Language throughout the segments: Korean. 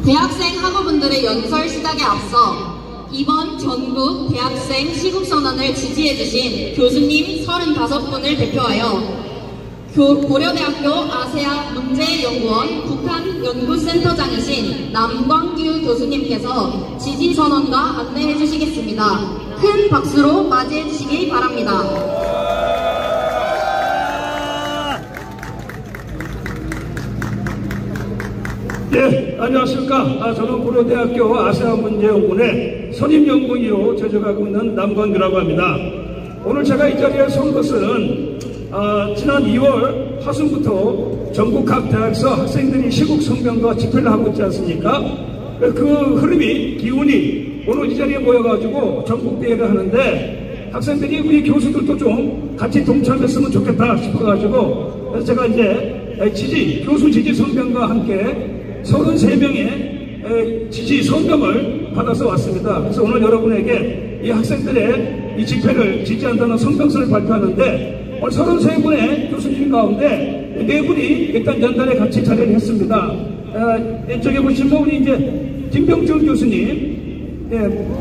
대학생 학우분들의 연설 시작에 앞서 이번 전국 대학생 시국선언을 지지해주신 교수님 35분을 대표하여 고려대학교 아세아 문제연구원 북한연구센터장이신 남광규 교수님께서 지지선언과 안내해 주시겠습니다. 큰 박수로 맞이해 주시기 바랍니다. 네, 안녕하십니까. 저는 고려대학교 아세아문제연구원의 선임연구위로 재직하고 있는 남광규라고 합니다. 오늘 제가 이 자리에 선 것은 지난 2월 하순부터 전국 각 대학에서 학생들이 시국성명과 집회를 하고 있지 않습니까? 그 흐름이, 기운이 오늘 이 자리에 모여가지고 전국대회를 하는데 학생들이 우리 교수들도 좀 같이 동참했으면 좋겠다 싶어가지고 그래서 제가 이제 교수 지지 성명과 함께 33명의 지지 성명을 받아서 왔습니다. 그래서 오늘 여러분에게 이 학생들의 이 집회를 지지한다는 성명서를 발표하는데 오늘 33분의 교수님 가운데 4분이 일단 연단에 같이 자리를 했습니다. 이쪽에 보시면 우리 이제 김병준 교수님,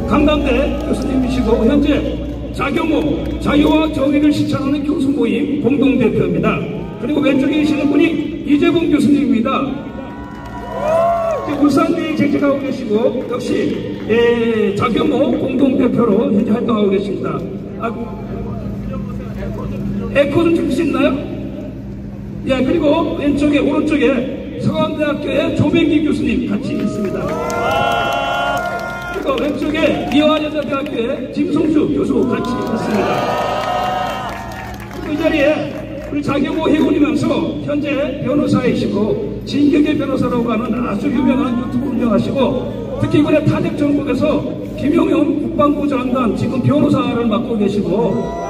강남대 교수님이시고 현재 자경호 자유와 정의를 실천하는 교수 모임 공동대표입니다. 그리고 왼쪽에 계시는 분이 이재봉 교수님입니다. 울산대에 재직하고 계시고 역시 자경호 공동대표로 현재 활동하고 계십니다. 에코는 좀 수 있나요? 예, 그리고 왼쪽에 오른쪽에 서강대학교의 조명기 교수님 같이 있습니다. 그리고 왼쪽에 이화여자대학교의 김성주 교수 같이 있습니다. 그리고 이 자리에 우리 자경호 해군이면서 현재 변호사이시고 진격의 변호사라고 하는 아주 유명한 유튜브 운영하시고 특히 이번에 탄핵 정국에서 김용현 국방부 장관 지금 변호사를 맡고 계시고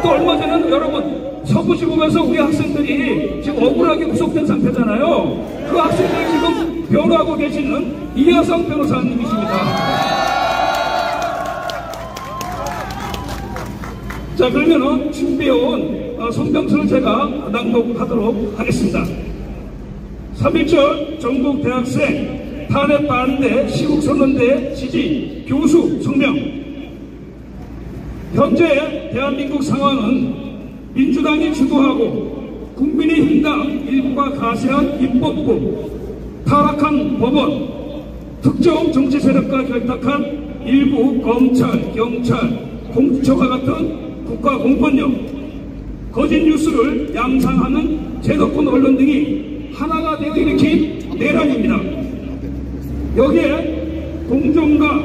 또 얼마 전에는 여러분 서부지법에서 우리 학생들이 지금 억울하게 구속된 상태잖아요. 그 학생들이 지금 변호하고 계시는 이하성 변호사님이십니다. 자, 그러면은 준비해온 성명서를 제가 낭독하도록 하겠습니다. 3.1절 전국 대학생 탄핵 반대 시국선언대 지지 교수 성명. 현재 대한민국 상황은 민주당이 주도하고 국민의힘당 일부가 가세한 입법부, 타락한 법원, 특정 정치 세력과 결탁한 일부 검찰, 경찰, 공수처와 같은 국가 공권력, 거짓 뉴스를 양산하는 제도권 언론 등이 하나가 되어 일으킨 내란입니다. 여기에 공정과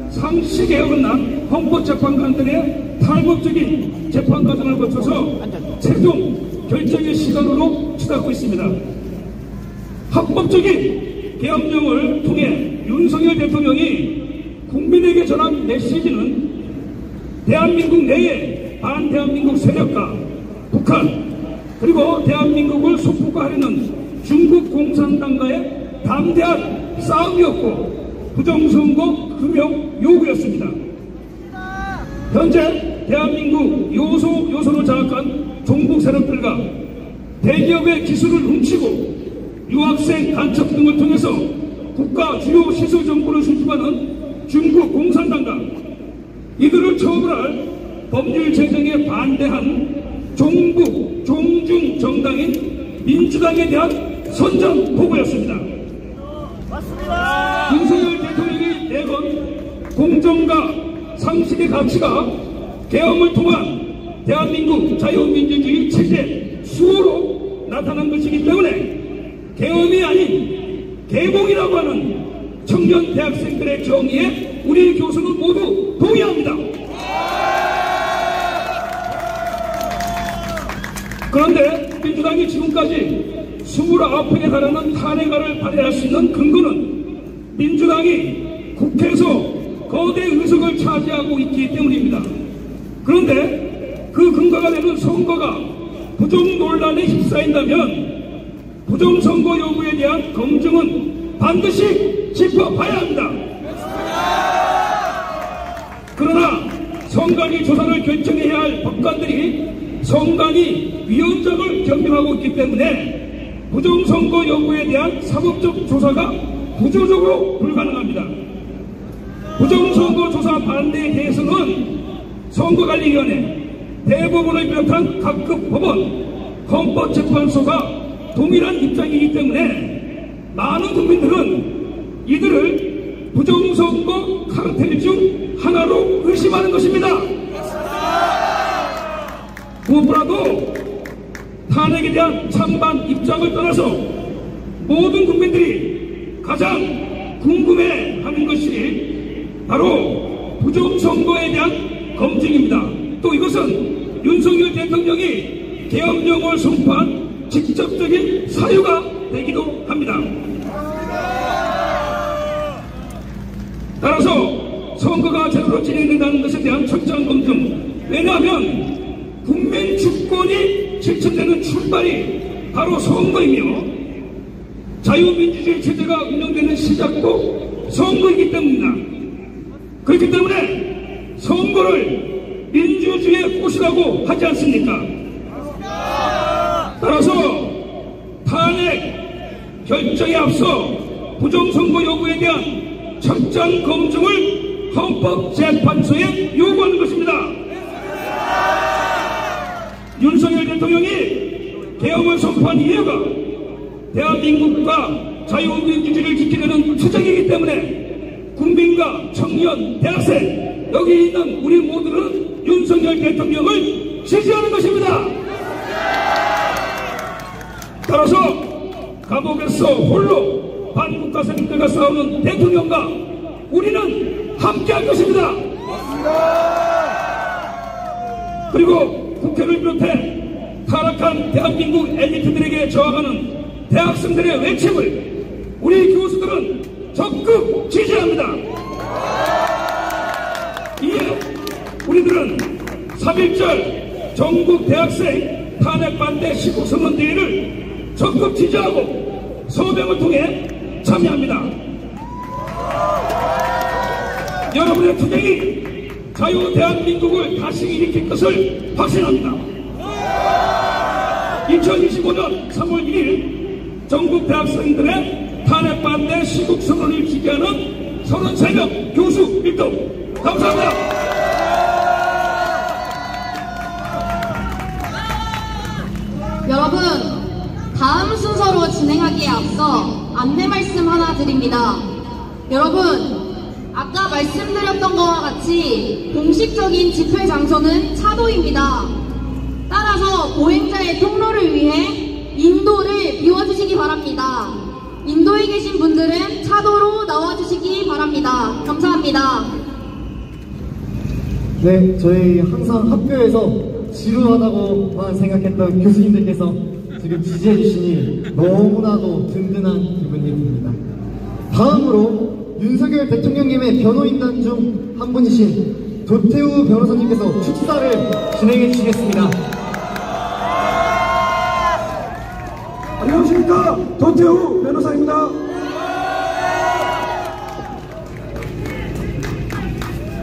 상식에 어긋난 헌법재판관들의 탈법적인 재판 과정을 거쳐서 최종 결정의 시간으로 치닫고 있습니다. 합법적인 계엄령을 통해 윤석열 대통령이 국민에게 전한 메시지는 대한민국 내에 반대한민국 세력과 북한 그리고 대한민국을 속국화하려는 중국 공산당과의 담대한 싸움이었고 부정선거 금용 요구였습니다. 현재 대한민국 요소를 장악한 종북 세력들과 대기업의 기술을 훔치고 유학생 간첩 등을 통해서 국가 주요 시설 정보를 수집하는 중국 공산당과 이들을 처벌할 법률 제정에 반대한 종북 종중 정당인 민주당에 대한 선전포고였습니다. 윤석열 대통령이 내건 공정과 상식의 가치가 계엄을 통한 대한민국 자유민주주의 체제 수호로 나타난 것이기 때문에 계엄이 아닌 개봉이라고 하는 청년 대학생들의 정의에 우리 교수는 모두 동의합니다. 그런데 민주당이 지금까지 29회 달하는 탄핵안을 발의할 수 있는 근거는 민주당이 국회에서 거대 의석을 차지하고 있기 때문입니다. 그런데 그 근거가 되는 선거가 부정 논란에 휩싸인다면 부정선거 여부에 대한 검증은 반드시 짚어봐야 합니다. 그러나 선관위 조사를 결정해야 할 법관들이 선관위 위원장을 겸임하고 있기 때문에 부정선거 여부에 대한 사법적 조사가 구조적으로 불가능합니다. 부정선거 조사 반대에 대해서는 선거관리위원회, 대법원을 비롯한 각급 법원, 헌법재판소가 동일한 입장이기 때문에 많은 국민들은 이들을 부정선거 카르텔 중 하나로 의심하는 것입니다. 무엇보다도 탄핵에 대한 찬반 입장을 떠나서 모든 국민들이 가장 궁금해하는 것이 바로 부정선거에 대한 검증입니다. 또 이것은 윤석열 대통령이 계엄령을 선포한 직접적인 사유가 되기도 합니다. 따라서 선거가 제대로 진행된다는 것에 대한 철저한 검증, 왜냐하면 국민 주권이 실천되는 출발이 바로 선거이며 자유민주주의 체제가 운영되는 시작도 선거이기 때문입니다. 그렇기 때문에 선거를 민주주의의 꽃이라고 하지 않습니까? 따라서 탄핵 결정에 앞서 부정선거 여부에 대한 철저한 검증을 헌법재판소에 요구하는 것입니다. 윤석열 대통령이 계엄을 선포한 이유가 대한민국과 자유민주주의를 지키려는 투쟁이기 때문에 국민과 청년, 대학생, 여기 있는 우리 모두는 윤석열 대통령을 지지하는 것입니다. 따라서 감옥에서 홀로 반국가 세력들과 싸우는 대통령과 우리는 함께할 것입니다. 그리고 국회를 비롯해 타락한 대한민국 엘리트들에게 저항하는 대학생들의 외침을 우리 교수들은 적극 지지합니다. 이에 우리들은 3.1절 전국 대학생 탄핵 반대 시국선언대회를 적극 지지하고 서명을 통해 참여합니다. 여러분의 투쟁이 자유 대한민국을 다시 일으킬 것을 확신합니다. 2025년 3월 1일 전국 대학생들의 탄핵 반대 시국선언을 지지하는 33명 교수 일동 감사합니다. 여러분, 다음 순서로 진행하기에 앞서 안내 말씀 하나 드립니다. 여러분, 아까 말씀드렸던 것과 같이 공식적인 집회 장소는 차도입니다. 따라서 보행자의 통로를 위해 인도를 비워주시기 바랍니다. 인도에 계신 분들은 차도로 나와주시기 바랍니다. 감사합니다. 네, 저희 항상 학교에서 지루하다고만 생각했던 교수님들께서 지금 지지해주시니 너무나도 든든한 기분이 듭니다. 다음으로 윤석열 대통령님의 변호인단 중 한 분이신 도태우 변호사님께서 축사를 진행해 주시겠습니다. 안녕하십니까, 도태우 변호사입니다.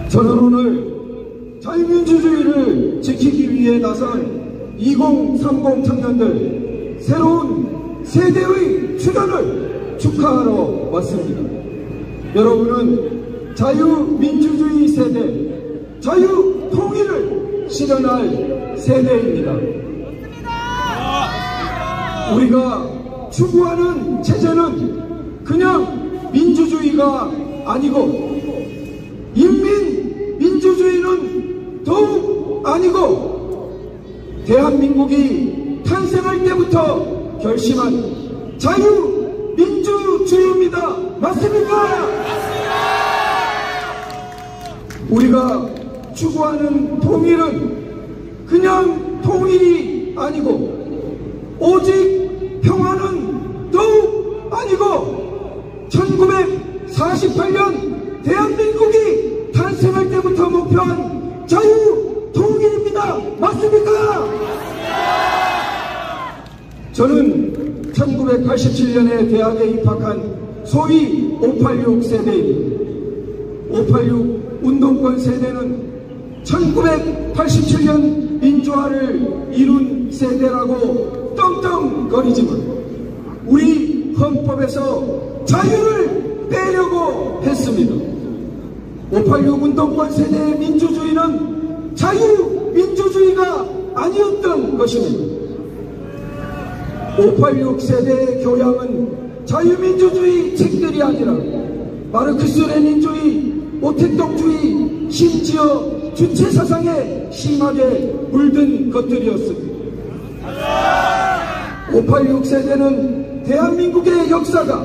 저는 오늘 자유민주주의를 지키기 위해 나선 2030 청년들 새로운 세대의 출현을 축하하러 왔습니다. 여러분은 자유민주주의 세대, 자유통일을 실현할 세대입니다. 우리가 추구하는 체제는 그냥 민주주의가 아니고 인민민주주의는 더욱 아니고 대한민국이 탄생할 때부터 결심한 자유민주주의입니다. 맞습니까? 우리가 추구하는 통일은 그냥 통일이 아니고 오직 평화는 더욱 아니고 1948년 대한민국이 탄생할 때부터 목표한 자유통일입니다. 맞습니까? 저는 1987년에 대학에 입학한 소위 586 세대입니다. 586 운동권 세대는 1987년 민주화를 이룬 세대라고 떵떵거리지만 우리 헌법에서 자유를 했습니다. 586 운동권 세대의 민주주의는 자유민주주의가 아니었던 것입니다. 586 세대의 교양은 자유민주주의 책들이 아니라 마르크스 레닌주의, 모택동주의, 심지어 주체사상에 심하게 물든 것들이었습니다. 586 세대는 대한민국의 역사가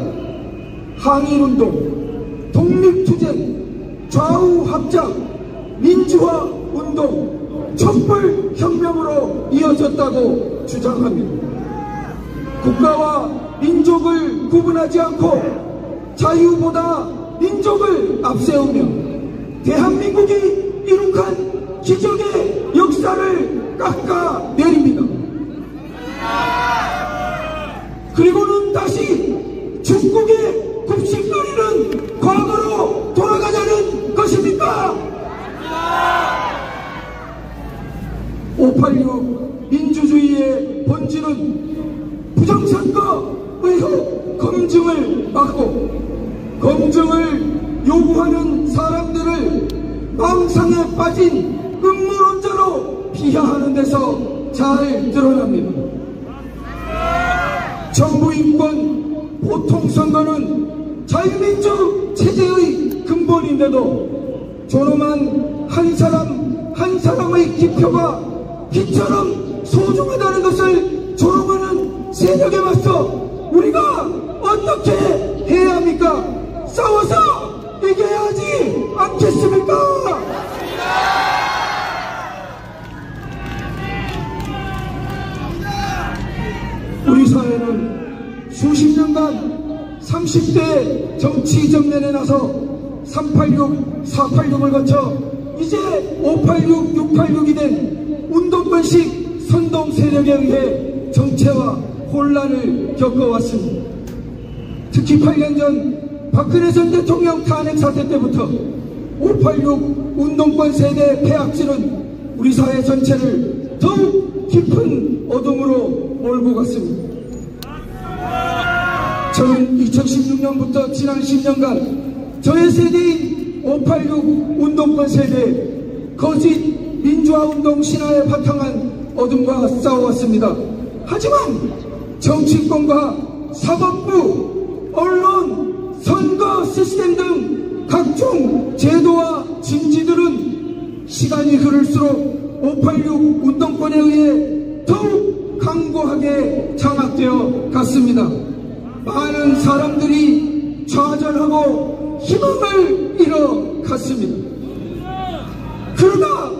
항일운동, 독립투쟁, 좌우합작, 민주화운동, 촛불혁명으로 이어졌다고 주장합니다. 국가와 민족을 구분하지 않고 자유보다 민족을 앞세우며 대한민국이 이룩한 기적의 역사를 깎아내립니다. 그리고는 다시 중국의 굽신거리는 과거로 돌아가자는 것입니까? 586 민주주의의 본질은 부정선거 의혹 검증을 막고 검증을 요구하는 사람들을 망상에 빠진 음모론자로 비하하는 데서 잘 드러납니다. 정부 인권 보통선거는 자유민주 체제의 근본인데도 존엄한 한 사람 한 사람의 기표가 기처럼 소중하다는 것을 조롱하는 세력에 맞서 우리가 어떻게 해야 합니까? 싸워서 이겨야 하지 않겠습니까? 우리 사회는 수십 년간 30대 정치 정면에 나서 386, 486을 거쳐 이제 586, 686이 된 운동권식 선동 세력에 의해 정체와 혼란을 겪어왔습니다. 특히 8년 전 박근혜 전 대통령 탄핵 사태 때부터 586 운동권 세대 폐악질은 우리 사회 전체를 더욱 깊은 어둠으로 몰고 갔습니다. 저는 2016년부터 지난 10년간 저의 세대인 586 운동권 세대 거짓 민주화운동 신화에 바탕한 어둠과 싸워왔습니다. 하지만 정치권과 사법부, 언론, 선거 시스템 등 각종 제도와 진지들은 시간이 흐를수록 586 운동권에 의해 더욱 강고하게 장악되어 갔습니다. 많은 사람들이 좌절하고 희망을 잃어갔습니다. 그러다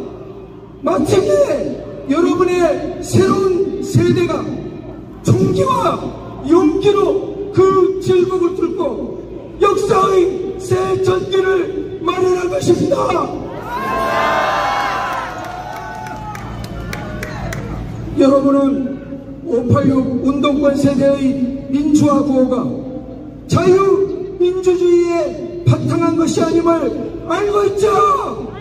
마침내 여러분의 새로운 세대가 총기와 용기로 그 질곡을 뚫고 역사의 새 전기를 마련할 것입니다. 여러분은 586 운동권 세대의 민주화 구호가 자유민주주의에 바탕한 것이 아님을 알고 있죠?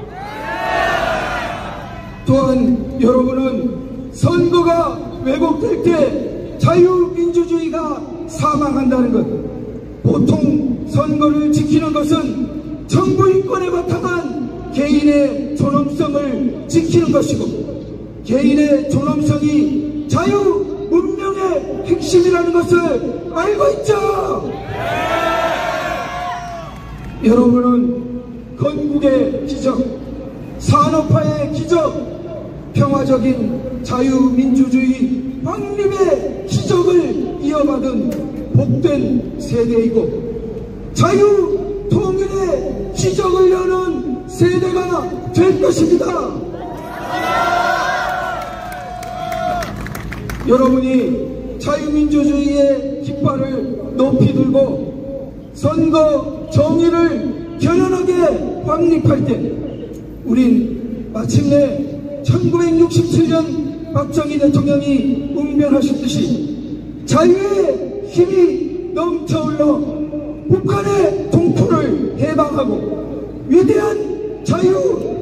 또한 여러분은 선거가 왜곡될 때 자유민주주의가 사망한다는 것, 보통 선거를 지키는 것은 정부 인권에 바탕한 개인의 존엄성을 지키는 것이고 개인의 존엄성이 자유 문명의 핵심이라는 것을 알고 있죠? 여러분은 건국의 기적, 산업화의 기적, 평화적인 자유민주주의 확립의 기적을 이어받은 복된 세대이고 자유통일의 기적을 여는 세대가 될 것입니다. 여러분이 자유민주주의의 깃발을 높이 들고 선거 정의를 견연하게 확립할 때 우린 마침내 1967년 박정희 대통령이 운변하셨듯이 자유의 힘이 넘쳐흘러 북한의 동포를 해방하고 위대한 자유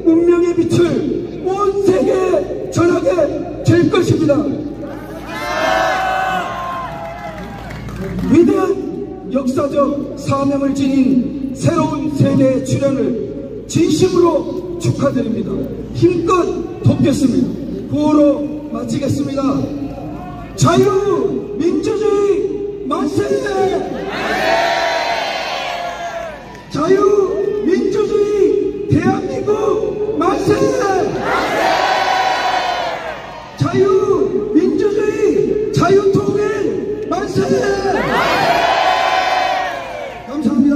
운명의 빛을 온 세계에 전하게 될 것입니다. 위대한 역사적 사명을 지닌 새로운 세대의 출연을 진심으로 축하드립니다. 힘껏 돕겠습니다. 구호로 마치겠습니다. 자유민주주의 만세! 자유민주주의 대한민국 만세! 자유민주주의 자유통일 만세! 감사합니다.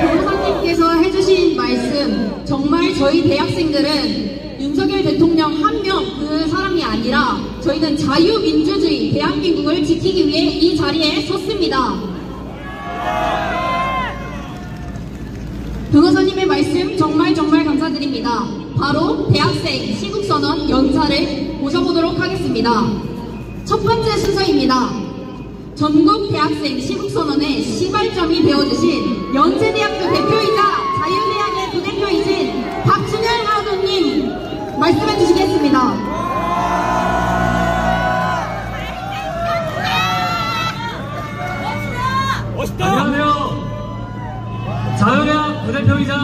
변호사님께서 해주신 말씀, 정말 저희 대학생들은 윤석열 대통령 한 명 그 사람이 아니라 저희는 자유민주주의 대한민국을 지키기 위해 이 자리에 섰습니다. 변호사님의 말씀 정말 감사드립니다. 바로 대학생 시국선언 연사를 모셔보도록 하겠습니다. 첫 번째 순서입니다. 전국 대학생 시국선언의 시발점이 되어주신 연세대학교 대표이자 자유대학의 부대표이신 박준열 하도님 말씀해 주시겠습니다. 안녕하세요. 자유대학 부대표이자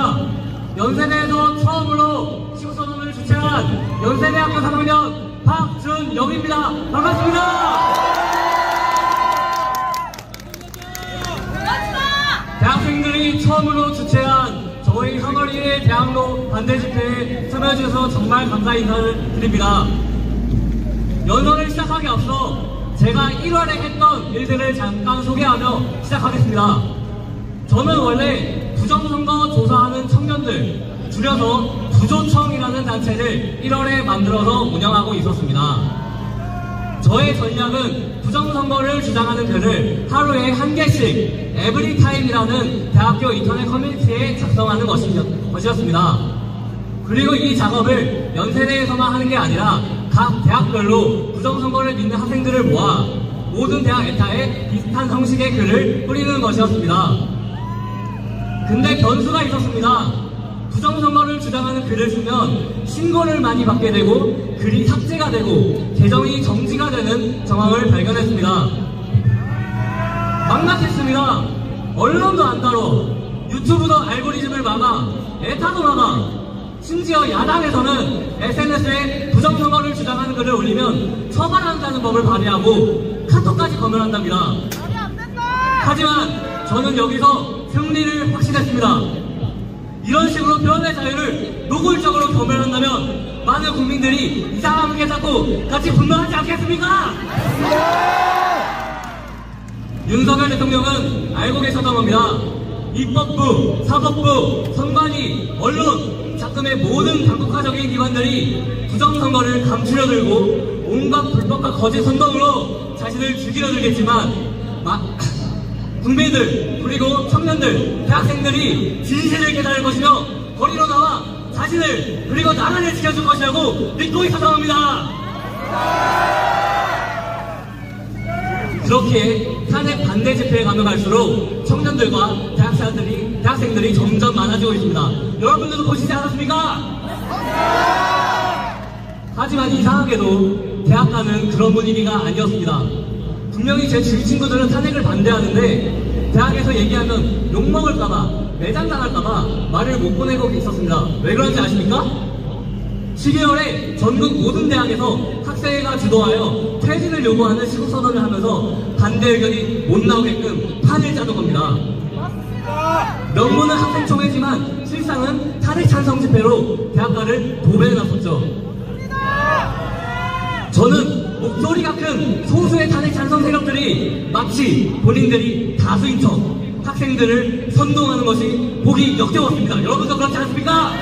연세대에서 처음으로 시국선언을 주최한 연세대학교 3학년 박준영입니다. 반갑습니다. 대학생들이 처음으로 주최한 저희 3월 1일 대학로 반대 집회에 참여해주셔서 정말 감사 인사를 드립니다. 연설을 시작하기 앞서 제가 1월에 했던 일들을 잠깐 소개하며 시작하겠습니다. 저는 원래 부정선거 조사하는 청년들, 줄여서 부조청이라는 단체를 1월에 만들어서 운영하고 있었습니다. 저의 전략은 부정선거를 주장하는 글을 하루에 한 개씩 에브리타임이라는 대학교 인터넷 커뮤니티에 작성하는 것이었습니다. 그리고 이 작업을 연세대에서만 하는 게 아니라 각 대학별로 부정선거를 믿는 학생들을 모아 모든 대학 에타에 비슷한 형식의 글을 뿌리는 것이었습니다. 근데 변수가 있었습니다. 부정선거를 주장하는 글을 쓰면 신고를 많이 받게 되고 글이 삭제가 되고 계정이 정지가 되는 정황을 발견했습니다. 막막했습니다. 언론도 안 따로, 유튜브도 알고리즘을 막아, 에타도 막아, 심지어 야당에서는 SNS에 부정선거를 주장하는 글을 올리면 처벌한다는 법을 발의하고 카톡까지 검열한답니다. 하지만 저는 여기서 승리를 확신했습니다. 이런 식으로 표현의 자유를 노골적으로 검열한다면 많은 국민들이 이상하게 잡고 같이 분노하지 않겠습니까? 윤석열 대통령은 알고 계셨던 겁니다. 입법부, 사법부, 선관위, 언론, 작금의 모든 당국화적인 기관들이 부정선거를 감추려 들고 온갖 불법과 거짓 선동으로 자신을 죽이려 들겠지만 국민들, 그리고 청년들, 대학생들이 진실을 깨달을 것이며 거리로 나와 자신을 그리고 나라를 지켜줄 것이라고 믿고 있어서 합니다. 그렇게 탄핵 반대 집회에 가면 갈수록 청년들과 대학생들이 점점 많아지고 있습니다. 여러분들도 보시지 않았습니까? 하지만 이상하게도 대학가는 그런 분위기가 아니었습니다. 분명히 제 주위 친구들은 탄핵을 반대하는데 대학에서 얘기하면 욕먹을까봐, 매장당할까봐 말을 못 보내고 있었습니다. 왜 그런지 아십니까? 12월에 전국 모든 대학에서 학생회가 주도하여 퇴진을 요구하는 시국선언을 하면서 반대 의견이 못 나오게끔 판을 짜는 겁니다. 명분은 학생총회지만 실상은 탄핵 찬성 집회로 대학가를 도배해 놨었죠. 저는 목소리가 큰 소수의 탄핵 찬성 세력들이 마치 본인들이 다수인 척 학생들을 선동하는 것이 보기 역겨웠습니다. 여러분도 그렇지 않습니까?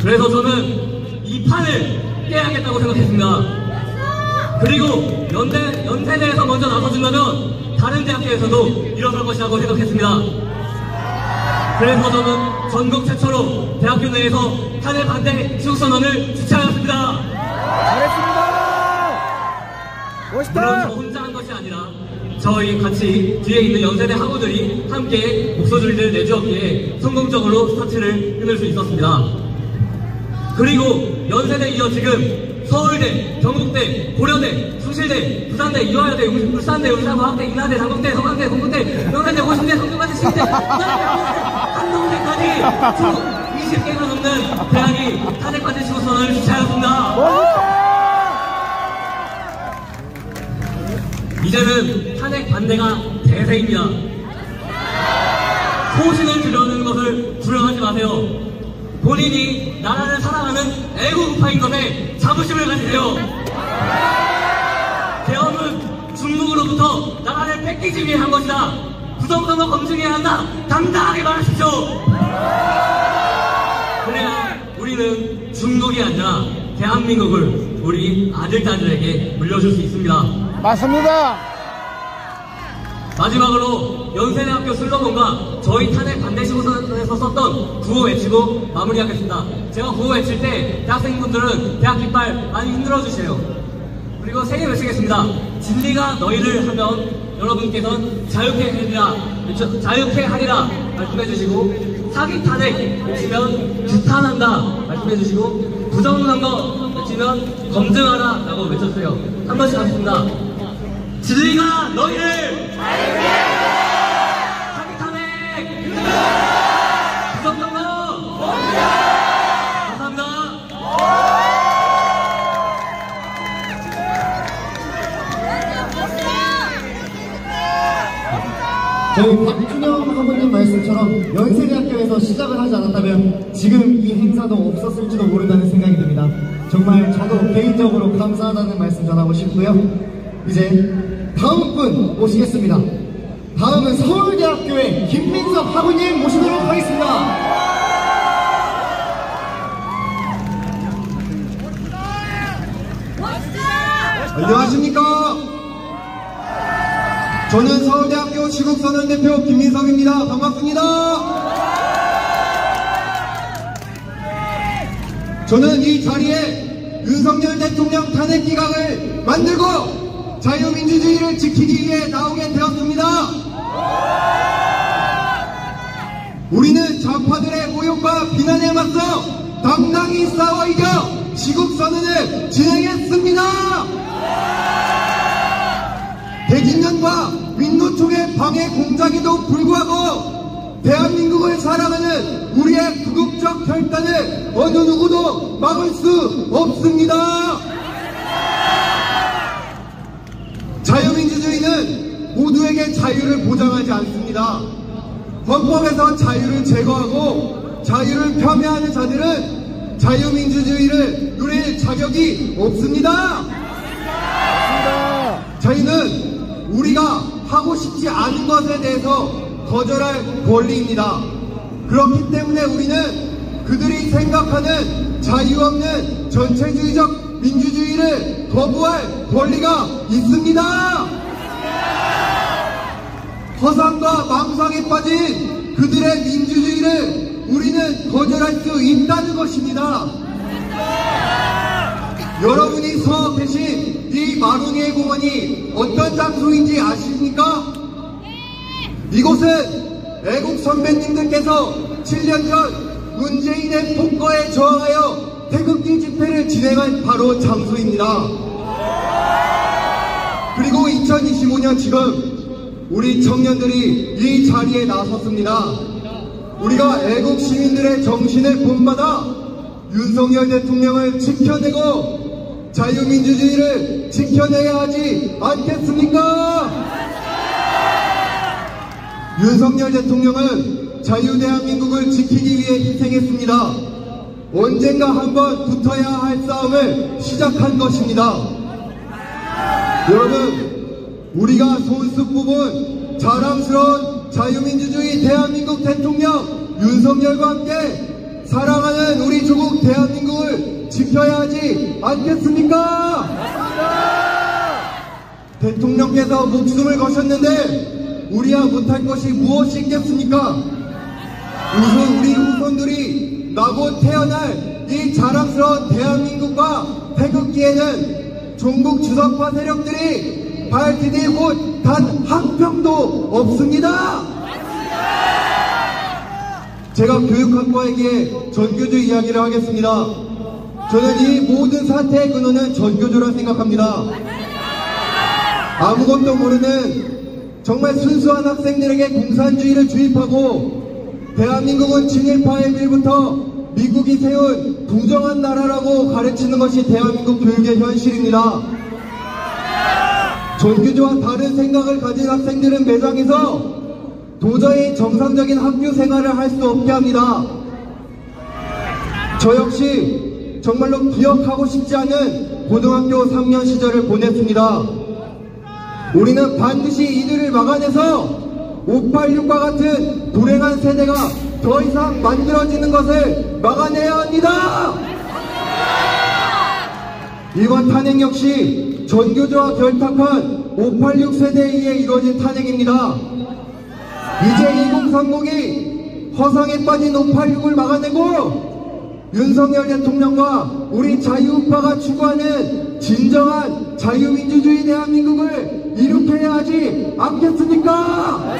그래서 저는 이 판을 깨야겠다고 생각했습니다. 그리고 연세대에서 먼저 나서준다면 다른 대학교에서도 일어설 것이라고 생각했습니다. 그래서 저는 전국 최초로 대학교 내에서 탄핵 반대 시국선언을 주최하였습니다. 잘했습니다. 멋있다. 물론 저 혼자 한 것이 아니라 저희 같이 뒤에 있는 연세대 학우들이 함께 목소리를 내주었기에 성공적으로 스타트를 끊을 수 있었습니다. 그리고 연세대 이어 지금 서울대, 경북대, 고려대, 숭실대, 부산대, 이화여대, 울산대, 울산과학대, 인하대, 장동대, 서강대, 동국대, 명란대, 고신대, 성균관대, 신대, 한동대까지 총 20개가 넘는 대학이 탄핵받은 시국선언을 주최하였습니다. 이제는 탄핵 반대가 대세입니다. 소신을 드러내는 것을 두려워하지 마세요. 본인이 나라를 사랑하는 애국우파인 것에 자부심을 가지세요. 개헌은 중국으로부터 나라를 뺏기기 위해 한 것이다. 부정선거 검증해야 한다. 당당하게 말하십시오. 그래야 우리는 중국이 아니라 대한민국을 우리 아들딸들에게 물려줄 수 있습니다. 맞습니다. 마지막으로 연세대학교 슬로건과 저희 탄핵 반대 시국선에서 썼던 구호 외치고 마무리하겠습니다. 제가 구호 외칠 때 대학생분들은 대학 깃발 많이 흔들어 주세요. 그리고 세 개 외치겠습니다. 진리가 너희를 하면 여러분께서는 자유케 하리라 말씀해 주시고, 사기 탄핵 외치면 규탄한다 말씀해 주시고, 부정한 거 외치면 검증하라 라고 외쳐주세요. 한 번씩 하겠습니다. 진리가 너희를 사기 탄핵 부정선거 감사합니다. 저희 박준영 학우님 말씀처럼 연세대학교에서 시작을 하지 않았다면 지금 이 행사도 없었을지도 모른다는 생각이 듭니다. 정말 저도 개인적으로 감사하다는 말씀 전하고 싶고요. 이제 다음 분 모시겠습니다. 다음은 서울대학교의 김민석 학우님 모시도록 하겠습니다. 안녕하십니까? 저는 서울대학교 시국선언 대표 김민석입니다. 반갑습니다. 저는 이 자리에 윤석열 대통령 탄핵 기각을 만들고 자유민주주의를 지키기 위해 나오게 되었습니다. 우리는 좌파들의 모욕과 비난에 맞서 당당히 싸워 이겨 시국선언을 진행했습니다. 대진년과 민노총의 방해 공작에도 불구하고 대한민국을 사랑하는 우리의 구국적 혈단을 어느 누구도 막을 수 없습니다. 자유민주주의는 모두에게 자유를 보장하지 않습니다. 헌법에서 자유를 제거하고 자유를 폄훼하는 자들은 자유민주주의를 누릴 자격이 없습니다. 자유는 우리가 하고 싶지 않은 것에 대해서 거절할 권리입니다. 그렇기 때문에 우리는 그들이 생각하는 자유 없는 전체주의적 민주주의를 거부할 권리가 있습니다. 허상과 망상에 빠진 그들의 민주주의를 우리는 거절할 수 있다는 것입니다. 여러분이 서 계신 이 마루니에 공원이 어떤 장소인지 아십니까? 이곳은 애국 선배님들께서 7년 전 문재인의 폭거에 저항하여 태극기 집회를 진행한 바로 장소입니다. 그리고 2025년 지금 우리 청년들이 이 자리에 나섰습니다. 우리가 애국 시민들의 정신을 본받아 윤석열 대통령을 지켜내고 자유민주주의를 지켜내야 하지 않겠습니까? 윤석열 대통령은 자유대한민국을 지키기 위해 희생했습니다. 언젠가 한번 붙어야 할 싸움을 시작한 것입니다. 여러분, 우리가 손수 뽑은 자랑스러운 자유민주주의 대한민국 대통령 윤석열과 함께 사랑하는 우리 조국 대한민국을 지켜야 하지 않겠습니까? 대통령께서 목숨을 거셨는데 우리야 못할 것이 무엇이 있겠습니까? 우선 우리 후손들이 나고 태어날 이 자랑스러운 대한민국과 태극기에는 종북 주석파 세력들이 발디딜 곳 단 한 평도 없습니다. 제가 교육학과에게 전교조 이야기를 하겠습니다. 저는 이 모든 사태의 근원은 전교조라 생각합니다. 아무것도 모르는 정말 순수한 학생들에게 공산주의를 주입하고 대한민국은 친일파의 밀부터 미국이 세운 부정한 나라라고 가르치는 것이 대한민국 교육의 현실입니다. 전교조와 다른 생각을 가진 학생들은 매장에서 도저히 정상적인 학교 생활을 할 수 없게 합니다. 저 역시 정말로 기억하고 싶지 않은 고등학교 3년 시절을 보냈습니다. 우리는 반드시 이들을 막아내서 586과 같은 불행한 세대가 더 이상 만들어지는 것을 막아내야 합니다. 이번 탄핵 역시 전교조와 결탁한 586 세대에 의해 이루어진 탄핵입니다. 이제 2030이 허상에 빠진 586을 막아내고 윤석열 대통령과 우리 자유우파가 추구하는 진정한 자유민주주의 대한민국을 일으켜야 하지 않겠습니까?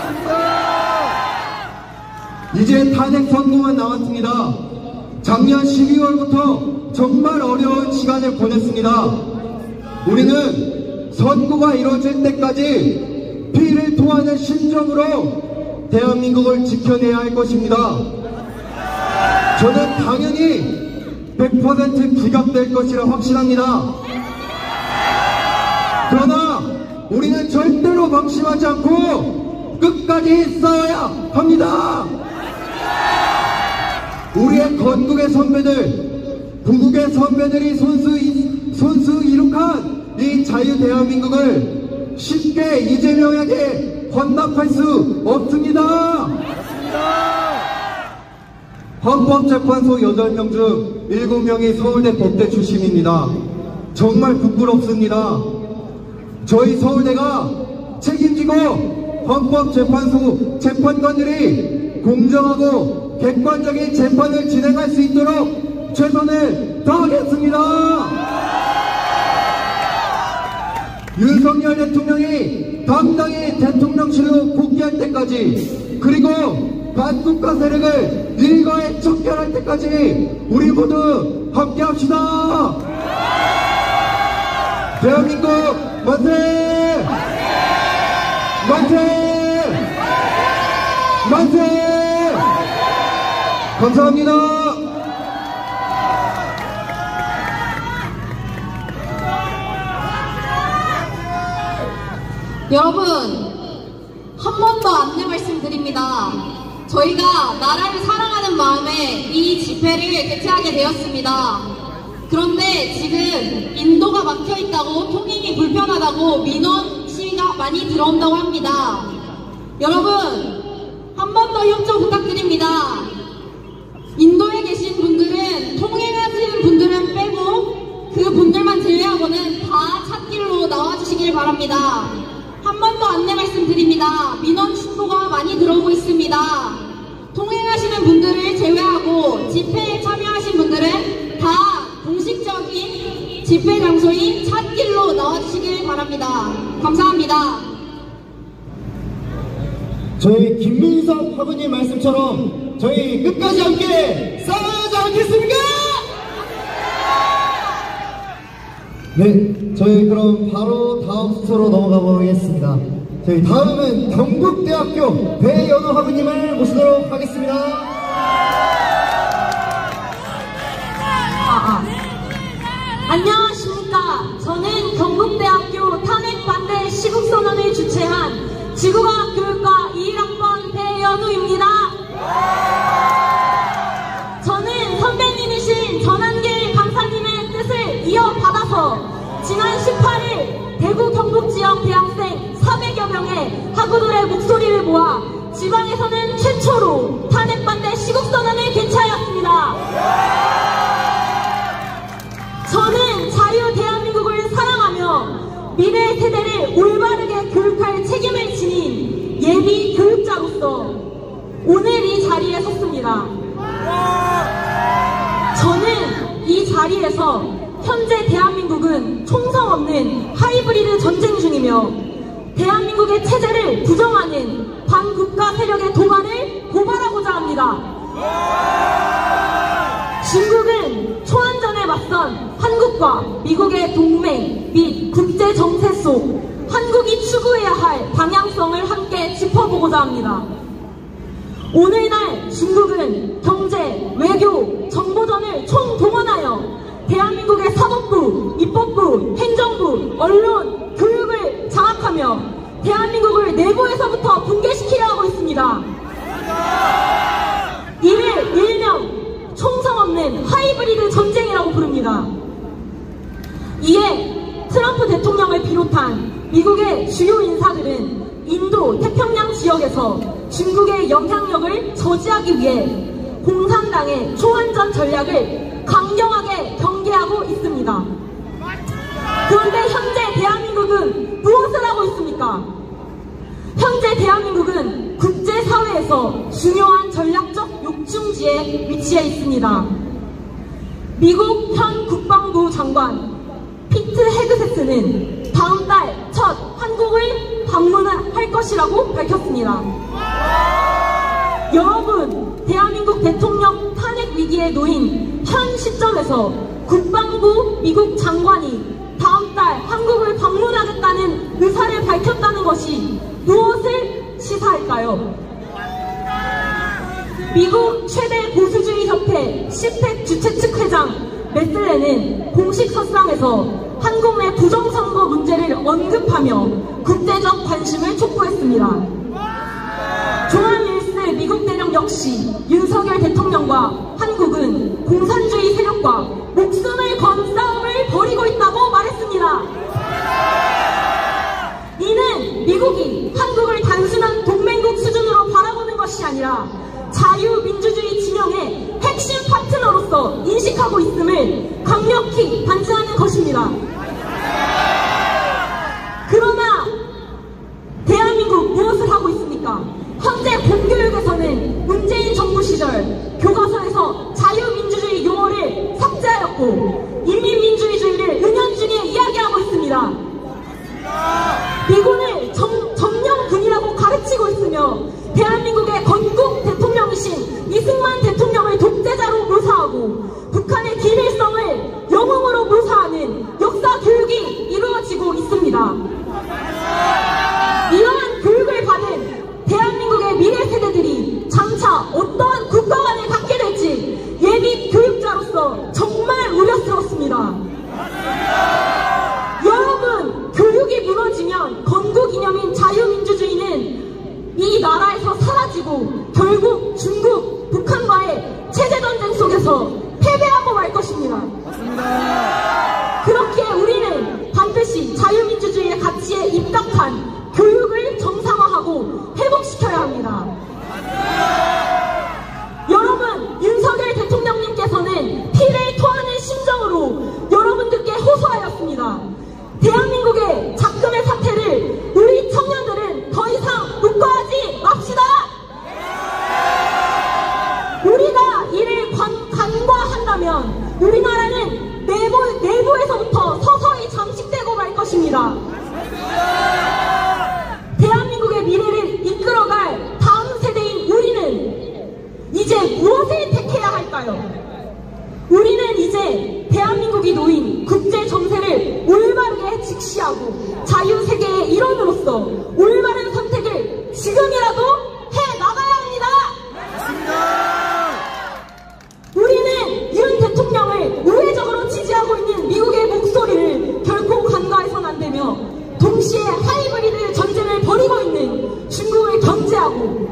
이제 탄핵 선고만 나왔습니다. 작년 12월부터 정말 어려운 시간을 보냈습니다. 우리는 선고가 이루어질 때까지 피를 토하는 심정으로 대한민국을 지켜내야 할 것입니다. 저는 당연히 100% 기각될 것이라 확신합니다. 그러나 우리는 절대로 방심하지 않고 끝까지 싸워야 합니다. 우리의 건국의 선배들, 구국의 선배들이 손수 이룩한 이 자유 대한민국을 쉽게 이재명에게 헌납할 수 없습니다. 헌법재판소 8명 중 7명이 서울대 법대 출신입니다. 정말 부끄럽습니다. 저희 서울대가 책임지고 헌법재판소 재판관들이 공정하고 객관적인 재판을 진행할 수 있도록 최선을 다하겠습니다. 윤석열 대통령이 당당히 대통령실로 복귀할 때까지, 그리고 반국가 세력을 일거에 척결할 때까지 우리 모두 함께합시다. 대한민국 만세! 만세! 만세! 감사합니다. 여러분, 한 번 더 안내 말씀드립니다. 저희가 나라를 사랑하는 마음에 이 집회를 개최하게 되었습니다. 그런데 지금 인도가 막혀있다고, 통행이 불편하다고 민원 시위가 많이 들어온다고 합니다. 여러분, 한 번 더 협조 부탁드립니다. 인도에 계신 분들은, 통행하시는 분들은 빼고 그 분들만 제외하고는 다 찻길로 나와주시길 바랍니다. 한 번 더 안내 말씀드립니다. 민원 신고가 많이 들어오고 있습니다. 통행하시는 분들을 제외하고 집회에 참여하신 분들은 다 공식적인 집회 장소인 찻길로 나와주시길 바랍니다. 감사합니다. 저희 김민석 화분님 말씀처럼 저희 끝까지 함께 싸우지 않겠습니까? 네, 저희 그럼 바로 다음 순서로 넘어가 보겠습니다. 저희 다음은 경북대학교 배연우 화분님을 모시도록 하겠습니다. 안녕하십니까. 저는 경북대학교 탄핵반대 시국선언을 주최한 지구과학 교육과 21학번 배연우입니다. 저는 선배님이신 전한길 강사님의 뜻을 이어받아서 지난 18일 대구 경북 지역 대학생 400여 명의 학우들의 목소리를 모아 지방에서는 최초로 탄핵반대 시국선언을 개최하였습니다. 저는 자유 대한민국을 사랑하며 미래 세대를 올바르게 교육할 책임을 지닌 예비 교육자로서 오늘 이 자리에 섰습니다. 저는 이 자리에서 현재 대한민국은 총성 없는 하이브리드 전쟁 중이며 대한민국의 체제를 부정하는 반국가 세력의 도발을 고발하고자 합니다. 중국은 초안전에 맞선 한국과 미국의 동맹 및 국제 정세 속 한국이 추구해야 할 방향성을 함께 짚어보고자 합니다. 오늘날 중국은 경제, 외교, 정보전을 총동원하여 대한민국의 사법부, 입법부, 행정부, 언론, 교육을 장악하며 대한민국을 내부에서부터 붕괴시키려 하고 있습니다. 이를 일명 총성 없는 하이브리드 전쟁이라고 부릅니다. 이에 트럼프 대통령을 비롯한 미국의 주요 인사들은 인도 태평양 지역에서 중국의 영향력을 저지하기 위해 공산당의 초안전 전략을 강경하게 경계하고 있습니다. 그런데 현재 대한민국은 무엇을 하고 있습니까? 현재 대한민국은 국제사회에서 중요한 전략적 요충지에 위치해 있습니다. 미국 현 국방부 장관 피트 헤그세스는 다음 달 첫 한국을 방문할 것이라고 밝혔습니다. 여러분, 대한민국 대통령 탄핵 위기에 놓인 현 시점에서 국방부 미국 장관이 다음 달 한국을 방문하겠다는 의사를 밝혔다는 것이 무엇을 시사할까요? 미국 최대 보수주의 협회 시펙 주최 측 회장 메슬레는 공식 석상에서 한국 내 부정선거 문제를 언급하며 국제적 관심을 촉구했습니다. 조한 윌스 미국 대령 역시 윤석열 대통령과 한국은 공산주의 세력과 목숨을 건 싸움을 벌이고 있다고 말했습니다. 이는 미국이 한국을 단순한 동맹국 수준으로 바라보는 것이 아니라 자유민주주의 진영의 핵심 파트너로서 인식하고 있음을 강력히 반증하는 것입니다. 그러나 대한민국 무엇을 하고 있습니까? 현재 공교육에서는 문재인 정부 시절 교과서에서 자유민주주의 용어를 삭제하였고 인민민주의주의를 은연중에 이야기하고 있습니다. 미군을 점령군이라고 가르치고 있으며 대한민국의 건국 대통령이신 이승만 대통령을 독재자로 묘사하고 북한의 김일성을 영웅으로 묘사하는 역사 교육이 이루어지고 있습니다. 이러한 교육을 받은 대한민국의 미래 세대들이 장차 어떠한 국가관을 갖게 될지 예비 교육자로서 정말 우려스럽습니다. 여러분, 교육이 무너지면 건국 이념인 자유민주주의는 이 나라에서 사라지고 결국 중국, 북한과의 체제전쟁 속에서 패배하고 말 것입니다. 맞습니다. 그렇게 우리는 반드시 자유민주주의의 가치에 입각한 교육을 정상화하고 회복시켜야 합니다. 여러분, 윤석열 대통령님께서는 피를 토하는 심정으로 여러분들께 호소하였습니다. 대한민국의 작금의 사태를 우리 청년들은 더 이상 묵과하지 맙시다. 우리가 이를 간과한다면 우리나라는 내부에서부터 서서히 잠식되고 말 것입니다. 대한민국의 미래를 이끌어갈 다음 세대인 우리는 이제 무엇을 택해야 할까요? 우리는 이제 대한민국이 놓인 국제 정세를 올바르게 직시하고 자유세계의 일원으로서 올바른 선택을 지금이라도 해나가야 합니다. 우리는 윤 대통령을 우회적으로 지지하고 있는 미국의 목소리를 결코 간과해서는 안 되며 동시에 하이브리드 전쟁을 벌이고 있는 중국을 견제하고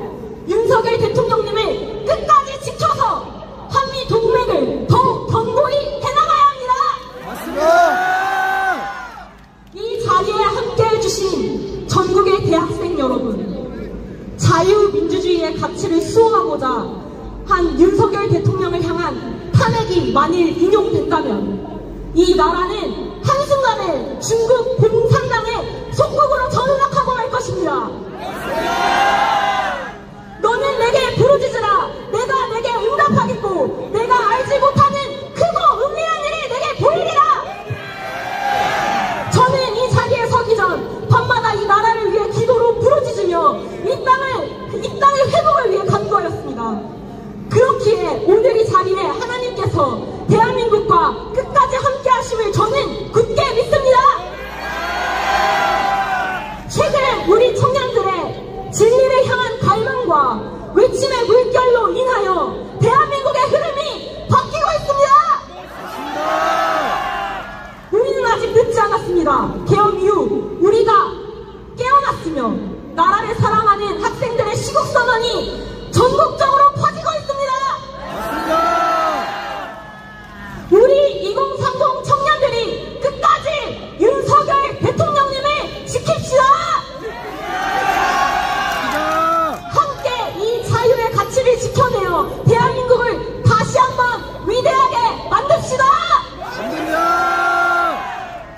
윤석열 대통령님을 끝까지 지켜서 한미 동맹을 더욱 견고히 해나가야 합니다. 맞습니다. 이 자리에 함께 해주신 전국의 대학생 여러분, 자유민주주의의 가치를 수호하고자 한 윤석열 대통령을 향한 탄핵이 만일 인용된다면 이 나라는 한순간에 중국 공산당의 속국으로 전락하고 말 것입니다. 너는 내게 부르짖으라. 내가 내게 응답하겠고 내가 알지 못하는 크고 은밀한 일이 내게 보이리라. 저는 이 자리에 서기 전 밤마다 이 나라를 위해 우리와 끝까지 함께 하심을 저는 굳게 믿습니다. 최근 우리 청년들의 진리를 향한 갈망과 외침의 물결로 인하여 대한민국의 흐름이 바뀌고 있습니다. 우리는 아직 늦지 않았습니다. 개헌 이후 우리가 깨어났으며 나라를 사랑하는 학생들의 시국선언이 전국적으로 퍼지고 있습니다. 우리 2030 청년들이 끝까지 윤석열 대통령님을 지킵시다. 함께 이 자유의 가치를 지켜내어 대한민국을 다시 한번 위대하게 만듭시다.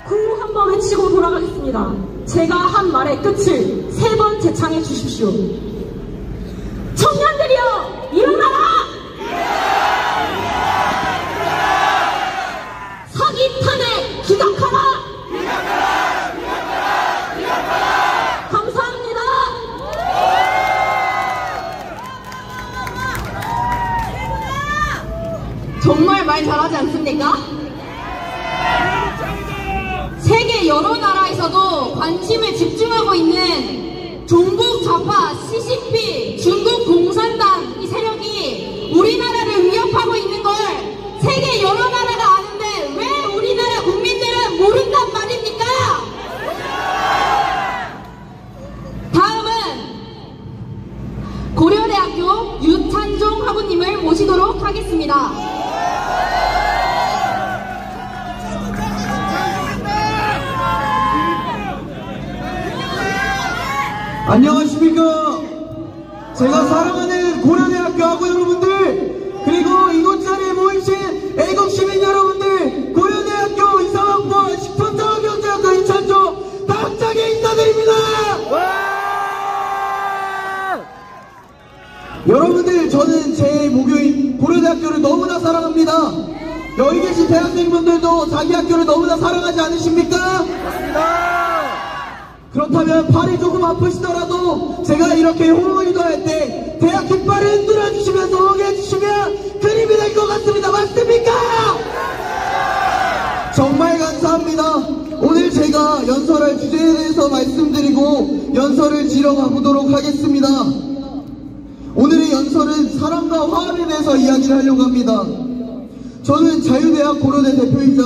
구호 한번 외치고 돌아가겠습니다. 제가 한 말의 끝을 3번 재창해 주십시오. 청년들이여 일어나라! 사기탄에 기각하라! 감사합니다. 정말 말 잘하지 않습니까? 세계 여러 나라에서도 관심을 집중하고 있는 종북 좌파 CCP, 중국 공산당 이 세력이 우리나라를 위협하고 있는 걸 세계 여러 나라가 아는데 왜 우리나라 국민들은 모른단 말입니까? 다음은 고려대학교 유찬종 학우님을 모시도록 하겠습니다. 안녕하십니까. 제가 사랑하는 고려대학교 학우 여러분들, 그리고 이곳 자리에 모이신 애국 시민 여러분들, 고려대학교 이사학과 식품자원경제학과 이찬조 당장에 인사드립니다. 여러분들, 저는 제 모교인 고려대학교를 너무나 사랑합니다. 여기 계신 대학생분들도 자기 학교를 너무나 사랑하지 않으십니까? 맞습니다. 그렇다면 팔이 조금 아프시더라도 제가 이렇게 호응을 인도할 때 대학 깃발을 흔들어 주시면서 호응해 주시면 큰 힘이 될 것 같습니다. 맞습니까? 정말 감사합니다. 오늘 제가 연설할 주제에 대해서 말씀드리고 연설을 지러 가보도록 하겠습니다. 오늘의 연설은 사랑과 화합에 대해서 이야기를 하려고 합니다. 저는 자유대학 고려대 대표이자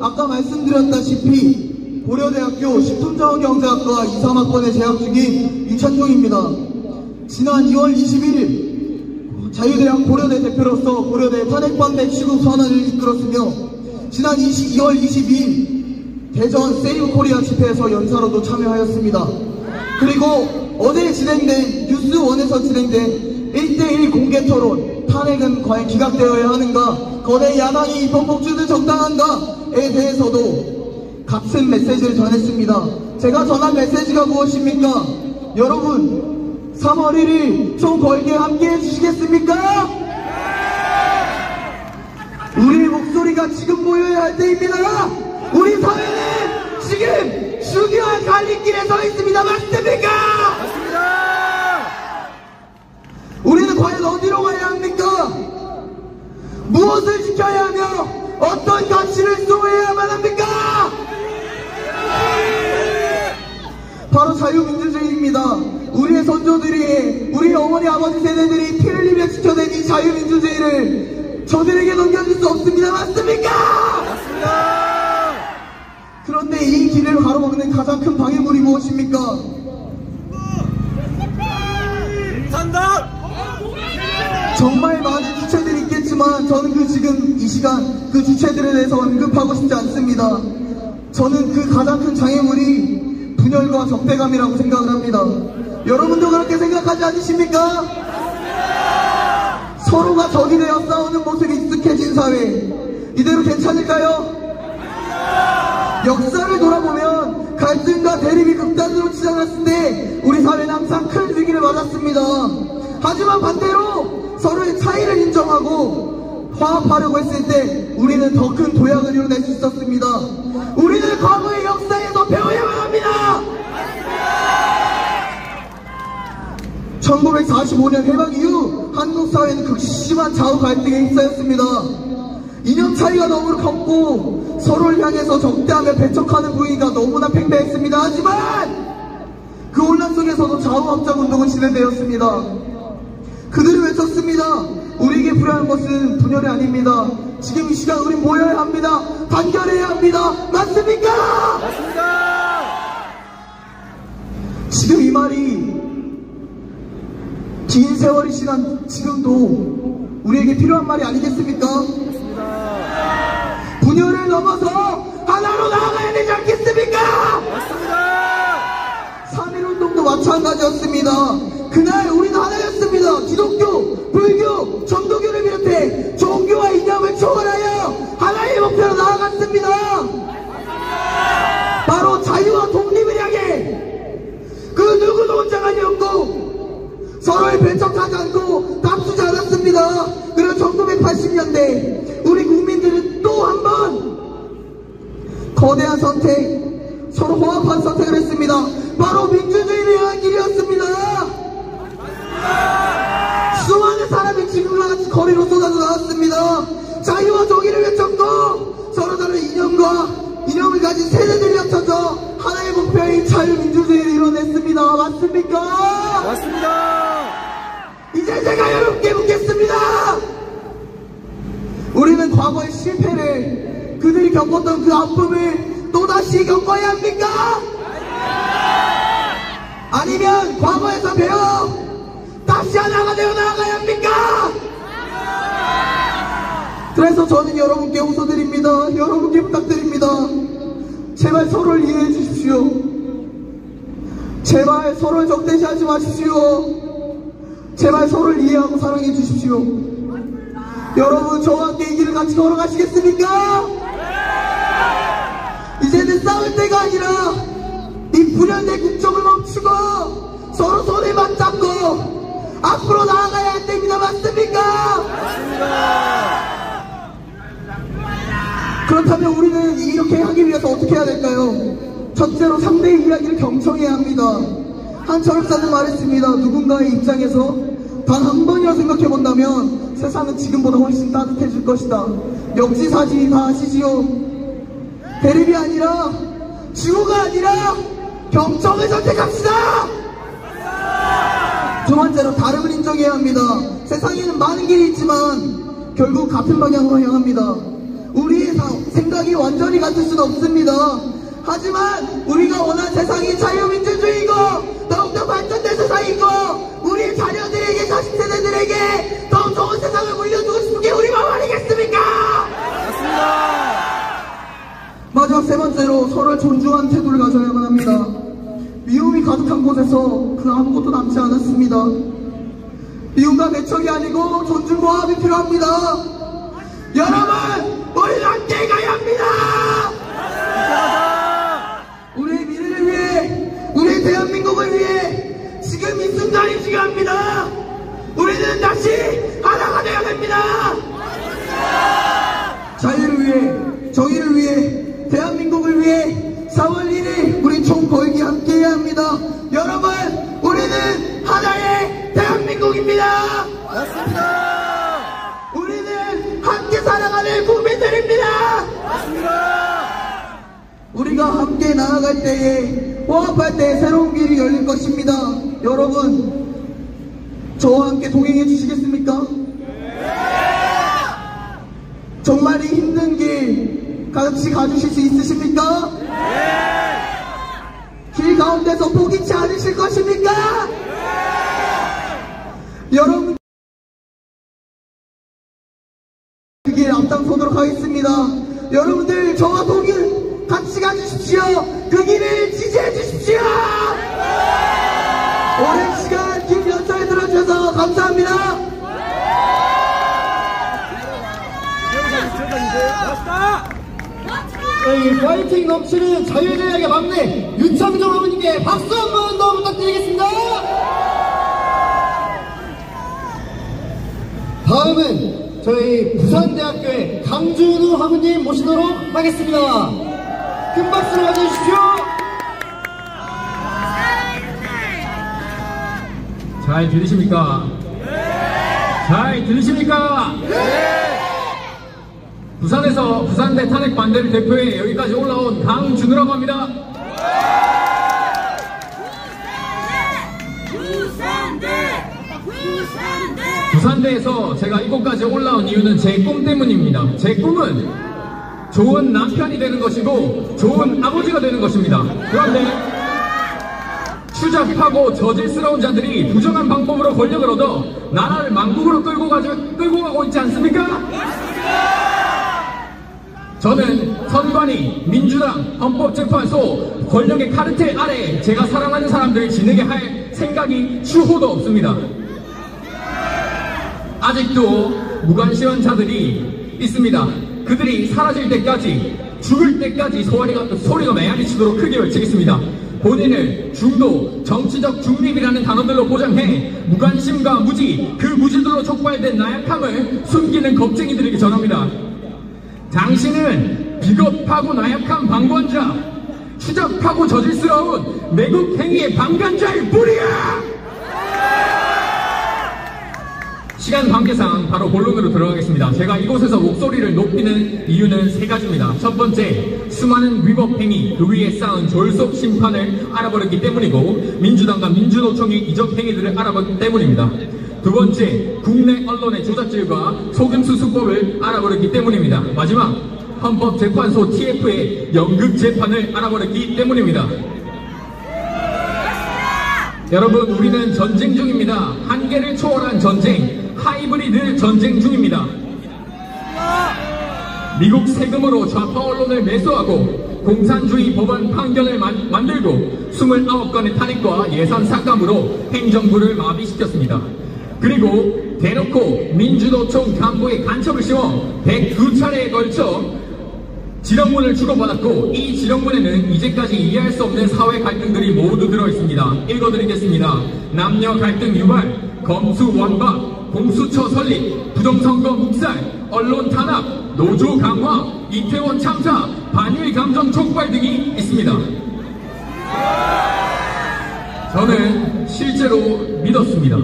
아까 말씀드렸다시피 고려대학교 식품자원경제학과 2, 3학번에 재학 중인 이찬종입니다. 지난 2월 21일 자유대학 고려대 대표로서 고려대 탄핵반대 시국 선언을 이끌었으며 지난 2월 22일 대전 세이브코리아 집회에서 연사로도 참여하였습니다. 그리고 어제 진행된 뉴스원에서 진행된 1대1 공개토론, 탄핵은 과연 기각되어야 하는가, 거대 야당이 입헌복주는 정당한가에 대해서도 같은 메시지를 전했습니다. 제가 전한 메시지가 무엇입니까? 여러분, 3월 1일 총 걸게 함께 해주시겠습니까? 우리의 목소리가 지금 모여야 할 때입니다. 우리 사회는 지금 중요한 갈림길에 서 있습니다. 맞습니까? 맞습니다. 우리는 과연 어디로 가야 합니까? 무엇을 지켜야 하며 어떤 가치를 수호해야만 합니까? 바로 자유민주주의입니다. 우리의 선조들이, 우리 어머니 아버지 세대들이 피 흘리며 지켜낸 이 자유민주주의를 저들에게 넘겨줄 수 없습니다. 맞습니까? 맞습니다. 그런데 이 길을 가로막는 가장 큰 방해물이 무엇입니까? 산다! 정말 많은 주체들이 있겠지만 저는 지금 이 시간 그 주체들에 대해서 언급하고 싶지 않습니다. 저는 그 가장 큰 장애물이 분열과 적대감이라고 생각을 합니다. 여러분도 그렇게 생각하지 않으십니까? 서로가 적이 되어 싸우는 모습이 익숙해진 사회, 이대로 괜찮을까요? 역사를 돌아보면 갈등과 대립이 극단으로 치달았을 때 우리 사회는 항상 큰 위기를 맞았습니다. 하지만 반대로 서로의 차이를 인정하고 화합하려고 했을 때 우리는 더 큰 도약을 이뤄낼 수 있었습니다. 우리는 과거의 역사에서 배워야만 합니다. 1945년 해방 이후 한국 사회는 극심한 좌우 갈등에 휩싸였습니다. 이 이념 차이가 너무 컸고 서로를 향해서 적대하며 배척하는 분위기가 너무나 팽배했습니다. 하지만 그 혼란 속에서도 좌우합작 운동은 진행되었습니다. 그들이 외쳤습니다. 우리에게 필요한 것은 분열이 아닙니다. 지금 이 시간 우리 모여야 합니다. 단결해야 합니다. 맞습니까? 맞습니다. 지금 이 말이 긴 세월이 지난 지금도 우리에게 필요한 말이 아니겠습니까? 맞습니다. 분열을 넘어서 하나로 나아가야 되지 않겠습니까? 맞습니다. 3.1운동도 마찬가지였습니다. 그날 우리는 하나였습니다. 기독교, 불교, 전도교를 비롯해 종교와 이념을 초월하여 하나의 목표로 나아갔습니다. 바로 자유와 독립을 향해 그 누구도 혼자가 아니었고 서로를 배척하지 않고 다투지 않았습니다. 그리고 1980년대 우리 국민들은 또 한 번 거대한 선택, 서로 호합한 선택을 했습니다. 바로 민주주의를 향한 길이었습니다. 수많은 사람이 지금과 같이 거리로 쏟아져 나왔습니다. 자유와 정의를 외쳤고 서로 다른 이념을 가진 세대들이 합쳐져 하나의 목표인 자유민주주의를 이뤄냈습니다. 맞습니까? 맞습니다. 이제 제가 여러분께 묻겠습니다. 우리는 과거의 실패를, 그들이 겪었던 그 아픔을 또다시 겪어야 합니까? 아니면 과거에서 배워 다시 하나가 되어 나아가야 합니까? 그래서 저는 여러분께 호소드립니다. 여러분께 부탁드립니다. 제발 서로를 이해해 주십시오. 제발 서로를 적대시하지 마십시오. 제발 서로를 이해하고 사랑해 주십시오. 여러분, 저와 함께 이 길을 같이 걸어가시겠습니까? 이제는 싸울 때가 아니라 이 불현의 국정을 멈추고 서로 손을 맞잡고 앞으로 나아가야 할 때입니다. 맞습니까? 맞습니다. 그렇다면 우리는 이렇게 하기 위해서 어떻게 해야 될까요? 첫째로 상대의 이야기를 경청해야 합니다. 한 철학자는 말했습니다. 누군가의 입장에서 단 한 번이라 생각해 본다면 세상은 지금보다 훨씬 따뜻해질 것이다. 역지사지 다 아시지요? 대립이 아니라 지구가 아니라 경청을 선택합시다. 두 번째로 다름을 인정해야 합니다. 세상에는 많은 길이 있지만 결국 같은 방향으로 향합니다. 우리의 생각이 완전히 같을 수는 없습니다. 하지만 우리가 원하는 세상이 자유민주주의이고 더욱더 발전된 세상이고 우리 자녀들에게, 자식 세대들에게 더 좋은 세상을 물려주고 싶은 게 우리 마음 아니겠습니까? 맞습니다. 마지막 세 번째로 서로를 존중하는 태도를 가져야만 합니다. 미움이 가득한 곳에서 그 아무것도 남지 않았습니다. 미움과 배척이 아니고 존중과 화합이 필요합니다. 여러분, 우리는 함께 가야 합니다. 우리의 미래를 위해, 우리의 대한민국을 위해 지금 이 순간이 중요합니다. 우리는 다시 하나가 되어야 됩니다. 자유를 위해, 정의를 위해, 대한민국을 위해 4월 1일 우리 총궐기 함께해야 합니다. 여러분, 우리는 하나의 대한민국입니다. 맞습니다. 우리는 함께 살아가는 국민들입니다. 맞습니다. 우리가 함께 나아갈 때에, 호합할 때에 새로운 길이 열릴 것입니다. 여러분, 저와 함께 동행해 주시겠습니까? 정말 이 힘든 길 같이 가주실 수 있으십니까? 길 가운데서 포기치 않으실 것입니까? 여러분, 그 길 앞장서도록 하겠습니다. 여러분들, 저와 동행 같이 가주십시오. 그 길을 지지해 주십시오. 오랜 시간 길 연설에 들어주셔서 감사합니다. 저희 파이팅 넘치는 자유대학의 막내 윤창정 아버님께 박수 한 번 더 부탁드리겠습니다. 다음은 저희 부산대학교의 강준우 학우님 모시도록 하겠습니다. 큰 박수로 맞아주십시오. 잘 들리십니까? 잘 들리십니까? 부산에서 부산대 탄핵 반대를 대표해 여기까지 올라온 강준우라고 합니다. 부산대에서 제가 이곳까지 올라온 이유는 제 꿈 때문입니다. 제 꿈은 좋은 남편이 되는 것이고 좋은 아버지가 되는 것입니다. 그런데 추잡하고 저질스러운 자들이 부정한 방법으로 권력을 얻어 나라를 망국으로 끌고 가고 있지 않습니까? 저는 선관위, 민주당, 헌법재판소, 권력의 카르텔 아래 제가 사랑하는 사람들을 지내게 할 생각이 추호도 없습니다. 아직도 무관심한 자들이 있습니다. 그들이 사라질 때까지, 죽을 때까지 소리가 메아리치도록 크게 외치겠습니다. 본인을 중도, 정치적 중립이라는 단어들로 포장해 무관심과 무지, 그 무지들로 촉발된 나약함을 숨기는 겁쟁이들에게 전합니다. 당신은 비겁하고 나약한 방관자, 추잡하고 저질스러운 매국 행위의 방관자일 뿐이야! 시간 관계상 바로 본론으로 들어가겠습니다. 제가 이곳에서 목소리를 높이는 이유는 세 가지입니다. 첫 번째, 수많은 위법 행위, 그 위에 쌓은 졸속 심판을 알아버렸기 때문이고 민주당과 민주노총의 이적 행위들을 알아봤기 때문입니다. 두 번째, 국내 언론의 조작질과 속임수 수법을 알아버렸기 때문입니다. 마지막, 헌법재판소 TF의 연극재판을 알아버렸기 때문입니다. 여러분, 우리는 전쟁 중입니다. 한계를 초월한 전쟁, 하이브리드 전쟁 중입니다. 미국 세금으로 좌파 언론을 매수하고 공산주의 법안 판결을 만들고 29건의 탄핵과 예산 삭감으로 행정부를 마비시켰습니다. 그리고 대놓고 민주노총 간부의 간첩을 씌워 102차례에 걸쳐 지령문을 주고받았고 이 지령문에는 이제까지 이해할 수 없는 사회 갈등들이 모두 들어있습니다. 읽어드리겠습니다. 남녀 갈등 유발, 검수 원박, 공수처 설립, 부정선거 묵살, 언론 탄압, 노조 강화, 이태원 참사, 반일 감정 촉발 등이 있습니다. 저는 실제로 믿었습니다.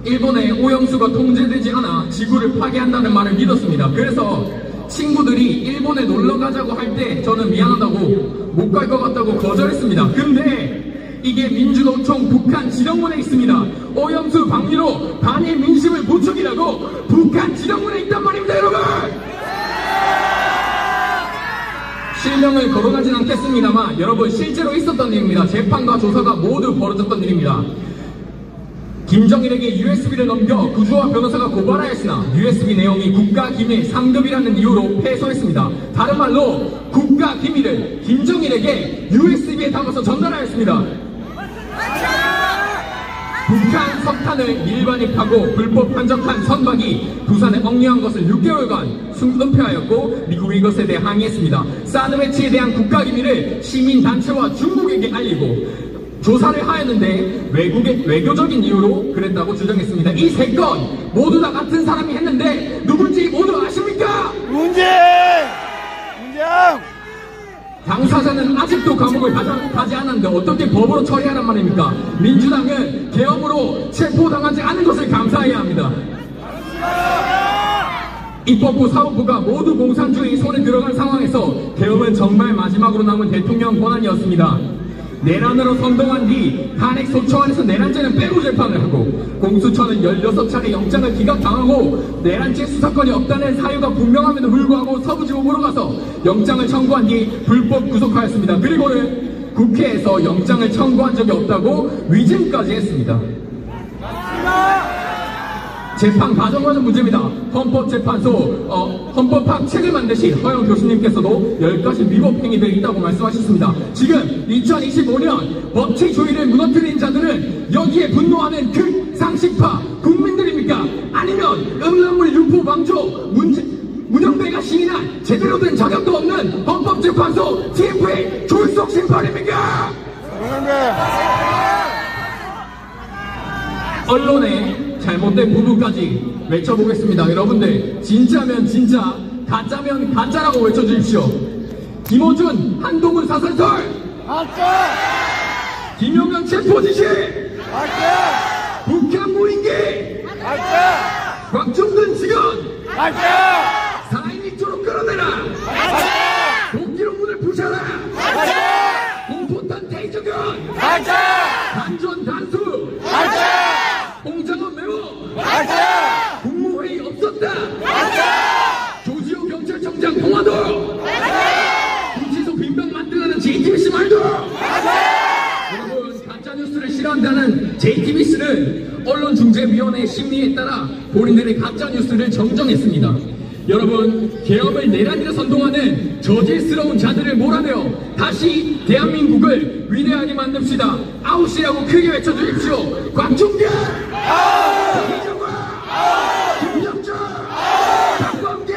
일본의 오염수가 통제되지 않아 지구를 파괴한다는 말을 믿었습니다. 그래서 친구들이 일본에 놀러 가자고 할 때 저는 미안하다고 못 갈 것 같다고 거절했습니다. 근데 이게 민주노총 북한 지령문에 있습니다. 오염수 방류로 반일 민심을 부추기라고 북한 지령문에 있단 말입니다, 여러분! 실명을 거론하진 않겠습니다만 여러분, 실제로 있었던 일입니다. 재판과 조사가 모두 벌어졌던 일입니다. 김정일에게 USB를 넘겨 구조와 변호사가 고발하였으나 USB 내용이 국가기밀 3급이라는 이유로 패소했습니다. 다른 말로 국가기밀을 김정일에게 USB에 담아서 전달하였습니다. 북한 석탄을 밀반입하고 불법 한적한 선박이 부산에 억류한 것을 6개월간 은폐하였고 미국이 이것에 대해 항의했습니다. 사드 배치에 대한 국가기밀을 시민단체와 중국에게 알리고 조사를 하였는데 외교적인 이유로 그랬다고 주장했습니다. 이 세 건 모두 다 같은 사람이 했는데 누군지 모두 아십니까? 문재인! 당사자는 아직도 감옥을 가지 않았는데 어떻게 법으로 처리하란 말입니까? 민주당은 계엄으로 체포당하지 않은 것을 감사해야 합니다. 입법부, 사법부가 모두 공산주의 손에 들어간 상황에서 계엄은 정말 마지막으로 남은 대통령 권한이었습니다. 내란으로 선동한 뒤 탄핵 소추안에서 내란죄는 빼고 재판을 하고 공수처는 16차례 영장을 기각당하고 내란죄 수사권이 없다는 사유가 분명함에도 불구하고 서부지법으로 가서 영장을 청구한 뒤 불법 구속하였습니다. 그리고는 국회에서 영장을 청구한 적이 없다고 위증까지 했습니다. 재판 과정과는 문제입니다. 헌법재판소 헌법학 책을 만드신 허영 교수님께서도 10가지 위법 행위들이 있다고 말씀하셨습니다. 지금 2025년 법치주의를 무너뜨린 자들은 여기에 분노하는 극상식파 국민들입니까? 아니면 음란물 유포 방조 문영배가 시인한 제대로 된 자격도 없는 헌법재판소 TF의 졸속 심판입니까? 언론의 잘못된 부분까지 외쳐보겠습니다. 여러분들, 진짜면 진짜, 가짜면 가짜라고 외쳐주십시오. 김어준, 한동훈 사설설! 가짜! 김용현 체포 지시! 가짜! 북한 무인기! 가짜! 곽종근 직원! 가짜! 4.12 초록급! 끌어내라. 공기로 문을 부셔라. 공포탄 대저균. 단전 단수. 공장은 매워. 국무회의 없었다. 조지호 경찰청장 통화도. 구치소 빈병 만들어내는 JTBC 말도. 여러분, 가짜뉴스를 싫어한다는 JTBC는 언론중재위원회의 심리에 따라 본인들의 가짜뉴스를 정정했습니다. 여러분, 계엄을 내란이라 선동하는 저질스러운 자들을 몰아내어 다시 대한민국을 위대하게 만듭시다. 아웃이라고 크게 외쳐주십시오. 곽종균! 이정화! 김영철! 박범계!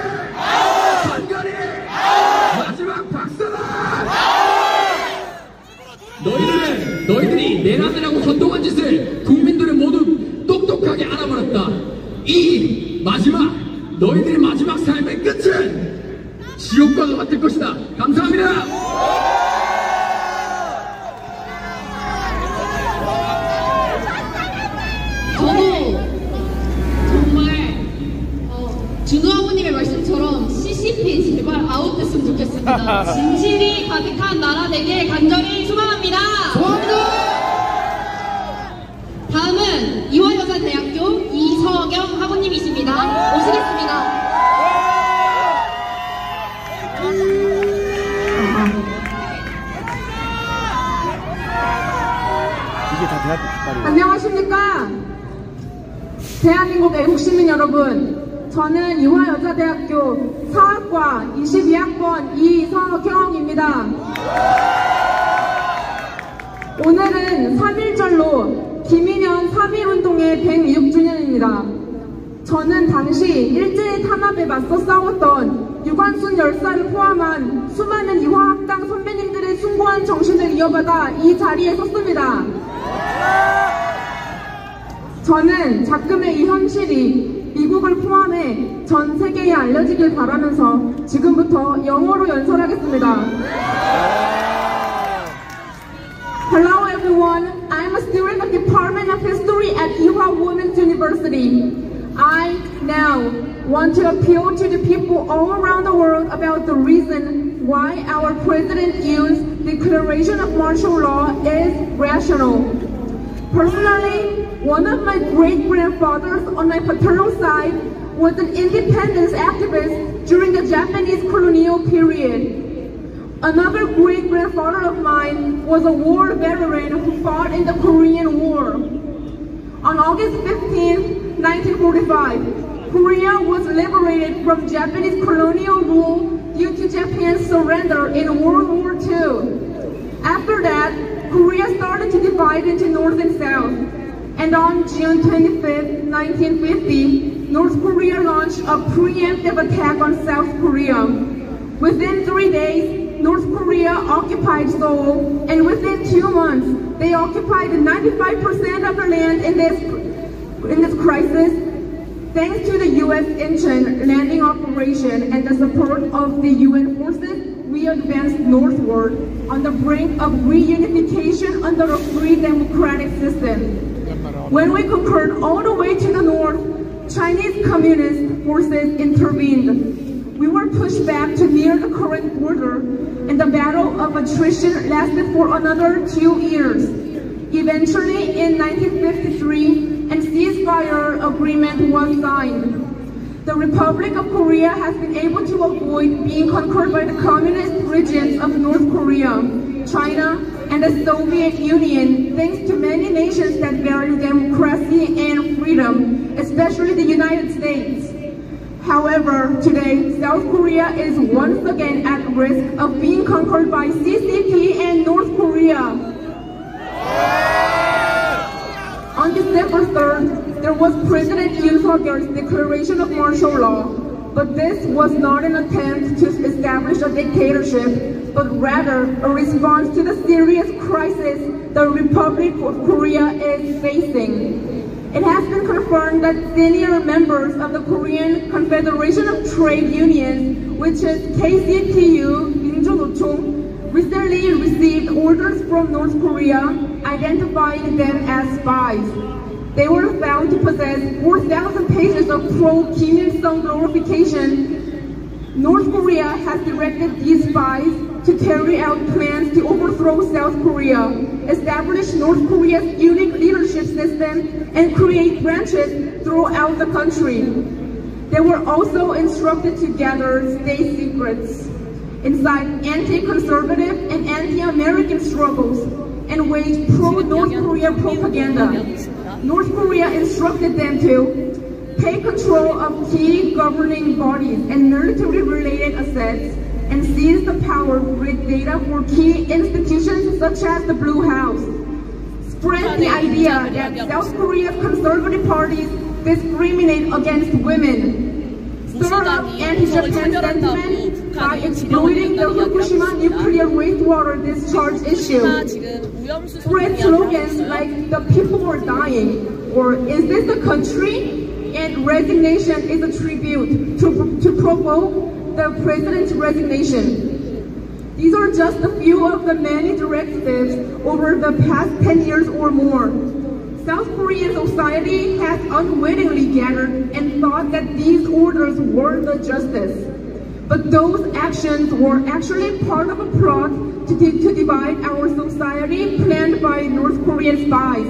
선거리! 마지막 박사다! 너희들이 내란이라고 선동한 짓을 국민들은 모두 똑똑하게 알아버렸다. 이 마지막, 너희들의 마지막 삶의 끝은 지옥과 같을 것이다. 감사합니다. 저도 정말 준호 아버님의 말씀처럼 CCP 제발 아웃됐으면 좋겠습니다. 진실이 가득한 나라 되길 간절히 소망합니다. 다음은 이화여자대학교 이서경 학우님이십니다. 오시겠습니다. 안녕하십니까? 대한민국 애국시민 여러분, 저는 이화여자대학교 사학과 22학번 이서경입니다. 오늘은 3.1절로 김인현 3.1운동의 106주년입니다. 저는 당시 일제의 탄압에 맞서 싸웠던 유관순 열사를 포함한 수많은 이화학당 선배님들의 숭고한 정신을 이어받아 이 자리에 섰습니다. 저는 작금의 이 현실이 미국을 포함해 전 세계에 알려지길 바라면서 지금부터 영어로 연설하겠습니다. Hello everyone, I'm a student of the Department of History at Ewha Women's University. I now want to appeal to the people all around the world about the reason why our president used the declaration of martial law is rational. Personally, one of my great-grandfathers on my paternal side was an independence activist during the Japanese colonial period. Another great-grandfather of mine was a war veteran who fought in the Korean War. On August 15, 1945, Korea was liberated from Japanese colonial rule due to Japan's surrender in World War II. After that, Korea started to divide into North and South. And on June 25, 1950, North Korea launched a preemptive attack on South Korea. Within 3 days, North Korea occupied Seoul, and within 2 months, they occupied 95% of the land in this crisis. Thanks to the U.S. Incheon landing operation and the support of the UN forces, we advanced northward on the brink of reunification under a free democratic system. When we conquered all the way to the north, Chinese communist forces intervened. We were pushed back to near the current border, and the battle of attrition lasted for another 2 years. Eventually, in 1953, a ceasefire agreement was signed. The Republic of Korea has been able to avoid being conquered by the communist regions of North Korea, China, and the Soviet Union, thanks to many nations that value democracy and freedom, especially the United States. However, today, South Korea is once again at risk of being conquered by CCP and North Korea. On December 3rd, there was President Yoon Suk-yeol's declaration of martial law, but this was not an attempt to establish a dictatorship, but rather a response to the serious crisis the Republic of Korea is facing. It has been confirmed that senior members of the Korean Confederation of Trade Unions, which is KCTU, 민주노총, recently received orders from North Korea identifying them as spies. They were found to possess 4,000 pages of pro-Kim Il-sung glorification North Korea has directed these spies to carry out plans to overthrow South Korea, establish North Korea's unique leadership system, and create branches throughout the country. They were also instructed to gather state secrets, incite anti-conservative and anti-American struggles, and wage pro-North Korea propaganda. North Korea instructed them to take control of key governing bodies and military-related assets, and seize the power with data for key institutions such as the Blue House. Spread the idea that South Korea's conservative parties discriminate against women. Stir up anti-Japan sentiment by exploiting the Fukushima nuclear wastewater discharge issue. Spread slogans like "the people are dying" or "is this a country?" and "resignation is a tribute" to provoke the president's resignation. These are just a few of the many directives over the past 10 years or more. South Korean society has unwittingly gathered and thought that these orders were the justice. But those actions were actually part of a plot to divide our society planned by North Korean spies.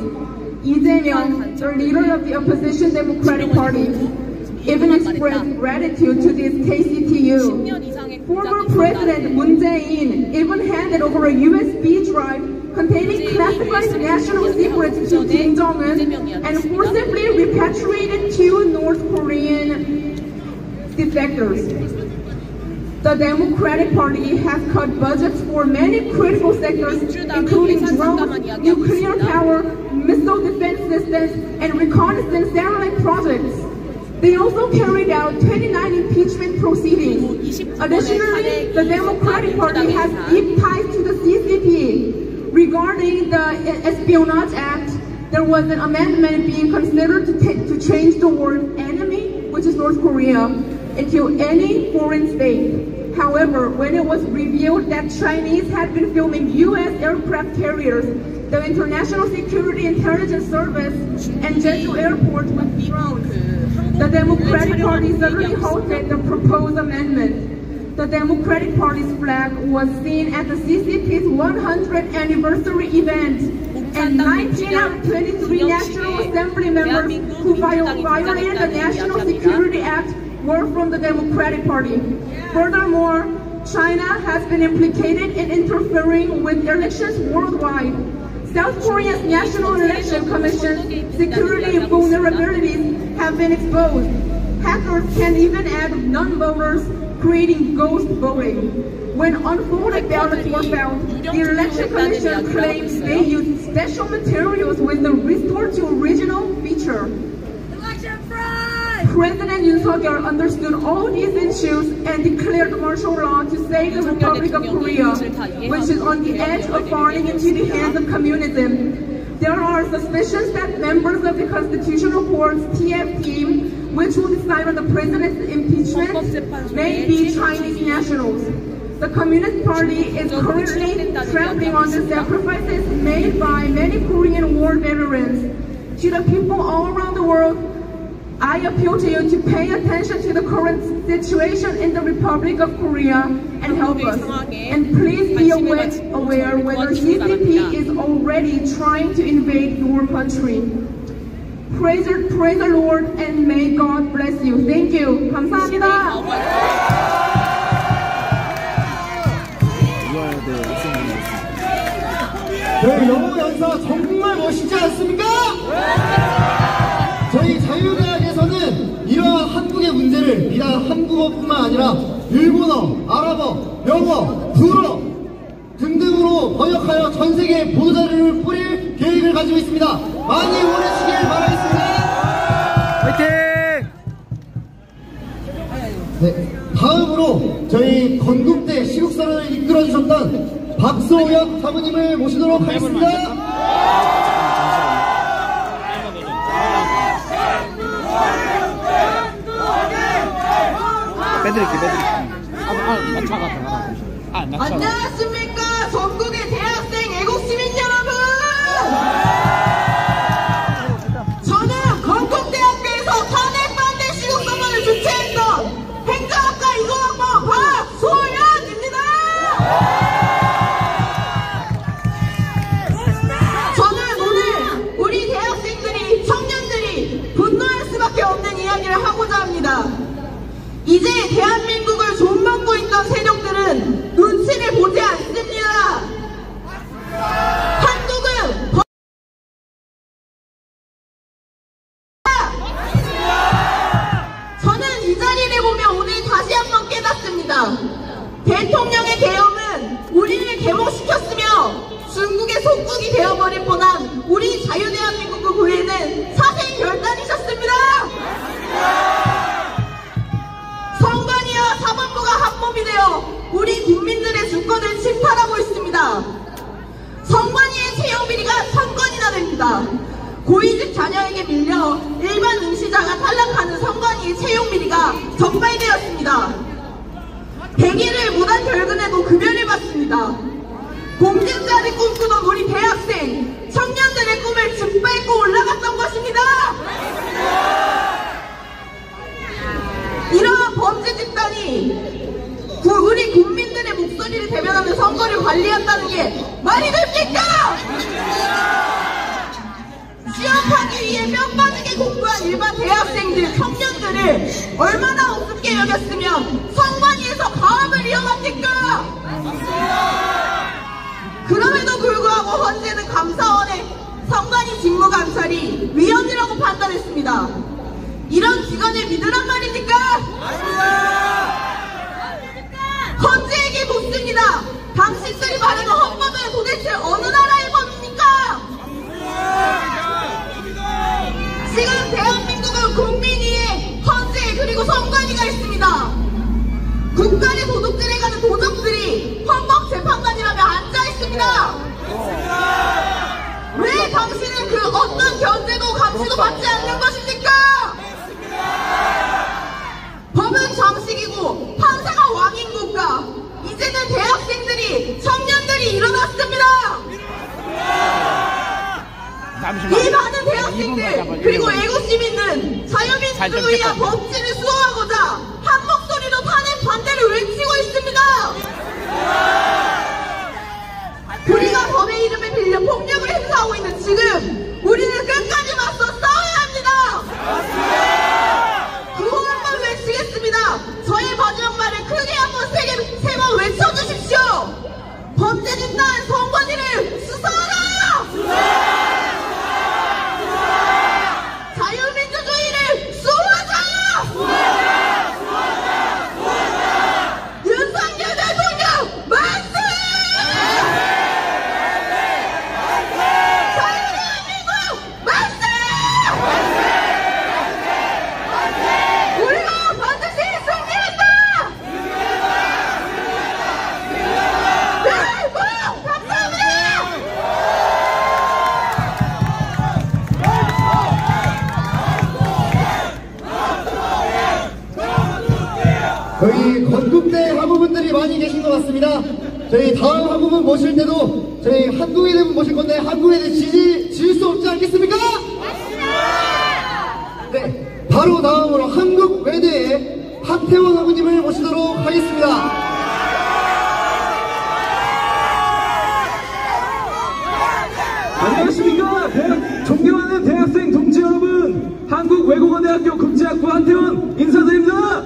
Lee Jae-myung, the leader of the opposition Democratic Party, even expressed gratitude to this KCTU. Former President Moon Jae-in even handed over a USB drive containing classified national secrets to Kim Jong-un and forcibly repatriated 2 North Korean defectors. The Democratic Party has cut budgets for many critical sectors, including drones, nuclear power, missile defense systems, and reconnaissance satellite projects. They also carried out 29 impeachment proceedings. Additionally, the Democratic Party has deep ties to the CCP. Regarding the Espionage Act, there was an amendment being considered to change the word enemy, which is North Korea, into any foreign state. However, when it was revealed that Chinese had been filming U.S. aircraft carriers, the International Security Intelligence Service, and Jeju Airport with drones, the Democratic Party suddenly halted the proposed amendment. The Democratic Party's flag was seen at the CCP's 100th anniversary event, and 19 out of 23 National Assembly members who violated the National Security Act were from the Democratic Party. Furthermore, China has been implicated in interfering with elections worldwide. South Korea's National Election Commission's security vulnerabilities have been exposed. Hackers can even add non-voters, creating ghost voting. When unfolded ballots were found, the Election Commission claims they used special materials with the restore to original feature. President Yoon Suk-yeol understood all these issues and declared martial law to save the Republic of Korea, which is on the edge of falling into the hands of communism. There are suspicions that members of the Constitutional Court's TF team, which will decide on the president's impeachment, may be Chinese nationals. The Communist Party is currently trampling on the sacrifices made by many Korean War veterans. To the people all around the world, I appeal to you to pay attention to the current situation in the Republic of Korea and help us. And please be aware whether CCP is already trying to invade your country. Praise the Lord and may God bless you. Thank you. 감사합니다. 저희 영어 연사 정말 멋있지 않습니까? 저희 자유대학에서는 이러한 한국의 문제를 비단 한국어뿐만 아니라 일본어, 아랍어, 영어, 불어 등등으로 번역하여 전 세계에 보도자료를 뿌릴 계획을 가지고 있습니다. 많이 응원해주시길 바라겠습니다. 화이팅! 네, 다음으로 저희 건국대 시국선언을 이끌어주셨던 박소연 사모님을 모시도록 하겠습니다. 빼드릴게. 안녕하십니까, 전국의 대학생 애국시민 여러분! 저는 건국대학교에서 탄핵반대 시국선언을 주최했던 행정학과 20학번 대통령의 계엄은 우리를 계몽시켰으며 중국의 속국이 되어버릴 뻔한 우리 자유대한민국 구에는 사생 결단이셨습니다. 선관위와 사법부가 합법이 되어 우리 국민들의 주권을 침탈하고 있습니다. 선관위의 채용 비리가 1000건이나 됩니다. 고위직 자녀에게 밀려 일반 응시자가 탈락하는 선관위의 채용 비리가 적발되었습니다. 100일을 무단 결근해도 급여를 받습니다. 공직자를 꿈꾸던 우리 대학생, 청년들의 꿈을 짓밟고 올라갔던 것입니다. 이러한 범죄 집단이 우리 국민들의 목소리를 대변하는 선거를 관리한다는 게 말이 됩니까? 취업하기 위해 뼈 빠지게 공부한 일반 대학생들, 청년들을 얼마나 우습게 여겼으면 선관위에서 가업을 이어갑니까? 그럼에도 불구하고 현재는 감사원의 선관위 직무감찰이 위헌이라고 판단했습니다. 이런 직원을 믿으란 말입니까? 헌재에게 묻습니다. 당신들이 말하는 헌법은 도대체 어느 나라의 법입니까? 지금 대한민국은 국민 위에 헌재 그리고 선관위가 있습니다. 국가의 도둑질에 가는 도적들이 헌법재판관이라며 앉아있습니다. 왜 당신은 그 어떤 견제도 감시도 받지 않는 것입니까? 법은 장식이고 판사가 왕인 국가. 이제는 대학생들이, 청년들이 일어났습니다. 이 많은 대학생들 그리고 애국시민은 자유민주주의와 법치를 수호하고자 한 목소리로 탄핵 반대를 외치고 있습니다. 우리가 법의 이름을 빌려 폭력을 행사하고 있는 지금 우리는 끝까지 맞서 싸워야 합니다. 구호 한번 외치겠습니다. 저의 마지막 말을 크게 한번 세 번 외쳐주십시오. 범죄 집단 선관위를 수사하라! 자유민주주의를 수호하자! 윤석열 대통령 만세! 자유대한민국 만세! 우리가 반드시 승리한다! 대한민국 감사합니다! 저희 건국대 학우분들이 많이 계신 것 같습니다. 저희 다음 학우분 모실 때도 저희 한국인분 모실 건데 한국인을 지을 수 없지 않겠습니까? 네, 바로 다음으로 한국외대의 하태원 학우님을 모시도록 하겠습니다. 안녕하십니까. 존경하는 대학생 동지 여러분, 한국외국어대학교 국제학부 한태원 인사드립니다.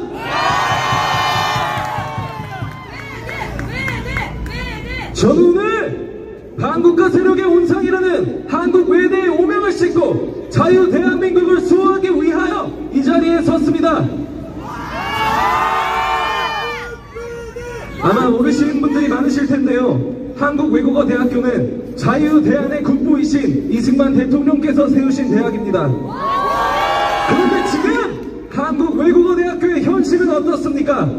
저는 오늘 한국과 세력의 온상이라는 한국외대의 오명을 싣고 자유 대한민국을 수호하기 위하여 이 자리에 섰습니다. 아마 모르시는 분들이 많으실 텐데요. 한국외국어대학교는 자유대한의 국부이신 이승만 대통령께서 세우신 대학입니다. 그런데 지금 한국외국어대학교의 현실은 어떻습니까?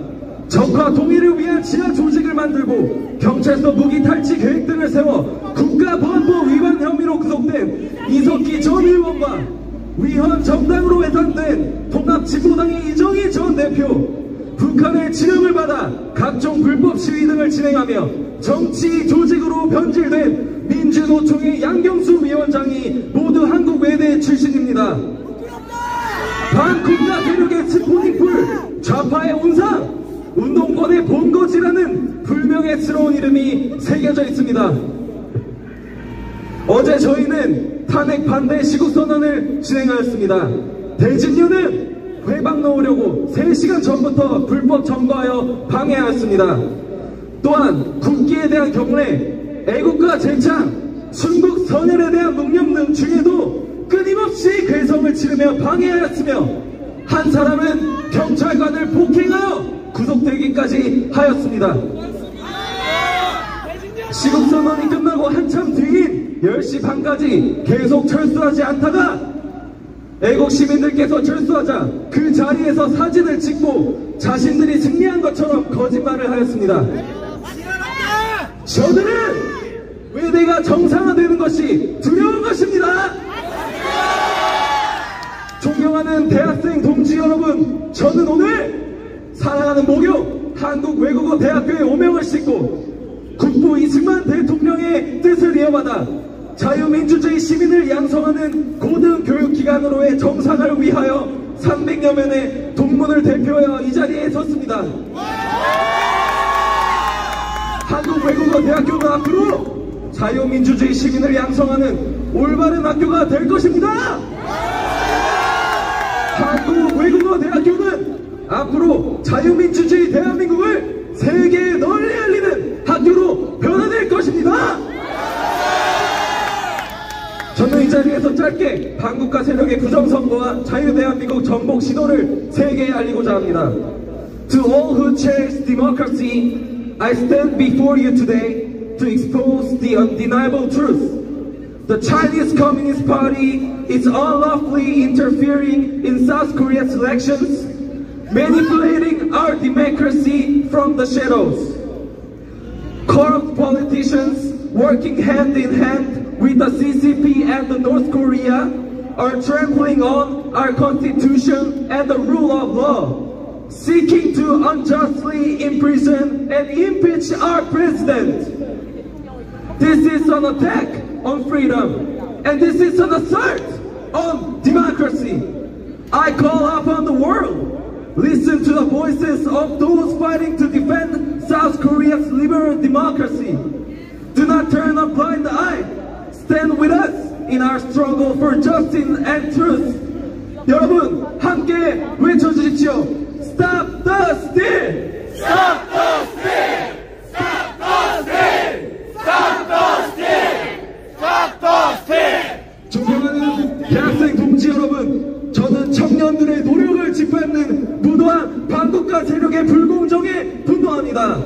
적과 동의를 위한 지하 조직을 만들고 경찰서 무기 탈취 계획 등을 세워 국가보안법 위반 혐의로 구속된 이석기 전 의원과 위헌 정당으로 해산된 통합진보당의 이정희 전 대표, 북한의 지령을 받아 각종 불법 시위 등을 진행하며 정치 조직으로 변질된 민주노총의 양경수 위원장이 모두 한국외대 출신입니다. 반국가 세력의 스푸닝풀, 좌파의 온상, 운동권의 본거지라는 불명예스러운 이름이 새겨져 있습니다. 어제 저희는 탄핵 반대 시국선언을 진행하였습니다. 대진료는 회방 넣으려고 3시간 전부터 불법 점거하여 방해하였습니다. 또한 국기에 대한 경례, 애국가 제창, 순국 선열에 대한 묵념 등 중에도 끊임없이 괴성을 치르며 방해하였으며 한 사람은 경찰관을 폭행하여 구속되기까지 하였습니다. 시국선언이 끝나고 한참 뒤인 10시 반까지 계속 철수하지 않다가 애국 시민들께서 철수하자 그 자리에서 사진을 찍고 자신들이 승리한 것처럼 거짓말을 하였습니다. 저들은 외대가 정상화되는 것이 두려운 것입니다. 존경하는 대학생 동지 여러분, 저는 오늘 사랑하는 모교 한국외국어대학교의 오명을 싣고 국부 이승만 대통령의 뜻을 이어받아 자유민주주의 시민을 양성하는 고등교육기관으로의 정상화를 위하여 300여 명의 동문을 대표하여 이 자리에 섰습니다. 한국외국어대학교는 앞으로 자유민주주의 시민을 양성하는 올바른 학교가 될 것입니다. 한국외국어대학교는 앞으로 자유민주주의 대한민국을 세계에 널리 알리는 학교로 변화될 것입니다. 저는 이 자리에서 짧게 반국가 세력의 부정선거와 자유대한민국 정복 시도를 세계에 알리고자 합니다. To all who cherish democracy, I stand before you today to expose the undeniable truth. The Chinese Communist Party is unlawfully interfering in South Korea's elections, manipulating our democracy from the shadows. Corrupt politicians working hand in hand with the CCP and the North Korea are trampling on our constitution and the rule of law, seeking to unjustly imprison and impeach our president. This is an attack on freedom, and this is an assault on democracy. I call upon the world, listen to the voices of those fighting to defend South Korea's liberal democracy. Do not turn a blind eye. Stand with us in our struggle for justice and truth. 여러분, 함께 외쳐주십시오. Stop the steal! Stop the steal! Stop the steal! Stop the steal! Stop the steal! 존경하는 대학생 동지 여러분, 저는 청년들의 노력을 짓밟는 무도한 반국가 세력의 불공정에 분노합니다.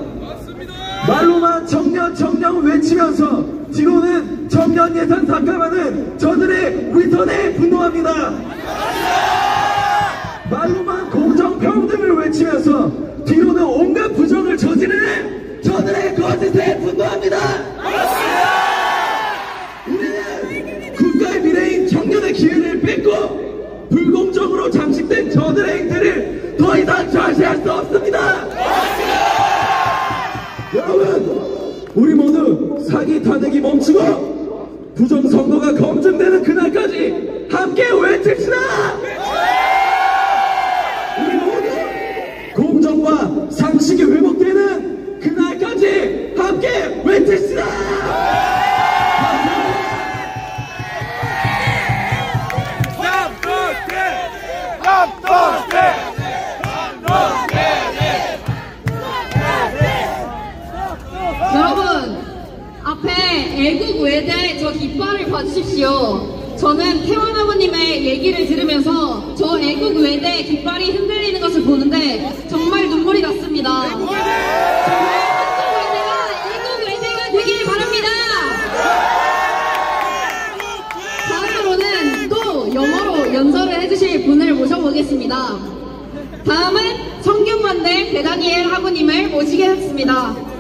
말로만 청년 외치면서 뒤로는 청년 예산 삭감하는 저들의 위선에 분노합니다. 말로만 공정평등을 외치면서 뒤로는 온갖 부정을 저지르는 저들의 거짓에 분노합니다. 우리는 국가의 미래인 청년의 기회를 뺏고 불공정으로 잠식된 저들의 행태를 더 이상 좌시할 수 없습니다. 여러분, 우리 모두 사기 탄핵이 멈추고 부정선거가 검증되는 그날까지 함께 외칩시다. 우리 모두 공정과 상식이 회복되는 그날까지 함께 외칩시다. 여러분, 앞에 애국 외대 저 깃발을 봐주십시오. 저는 태원 아버님의 얘기를 들으면서 저 애국 외대 깃발이 흔들리는 것을 보는데 정말 눈물이 났습니다. 정말 한국 외대가 애국 외대가 되길 바랍니다. 다음으로는 또 영어로 연설을 해주실 분을 모셔보겠습니다. 다음은 성균관대 배다니엘 학우님을 모시겠습니다.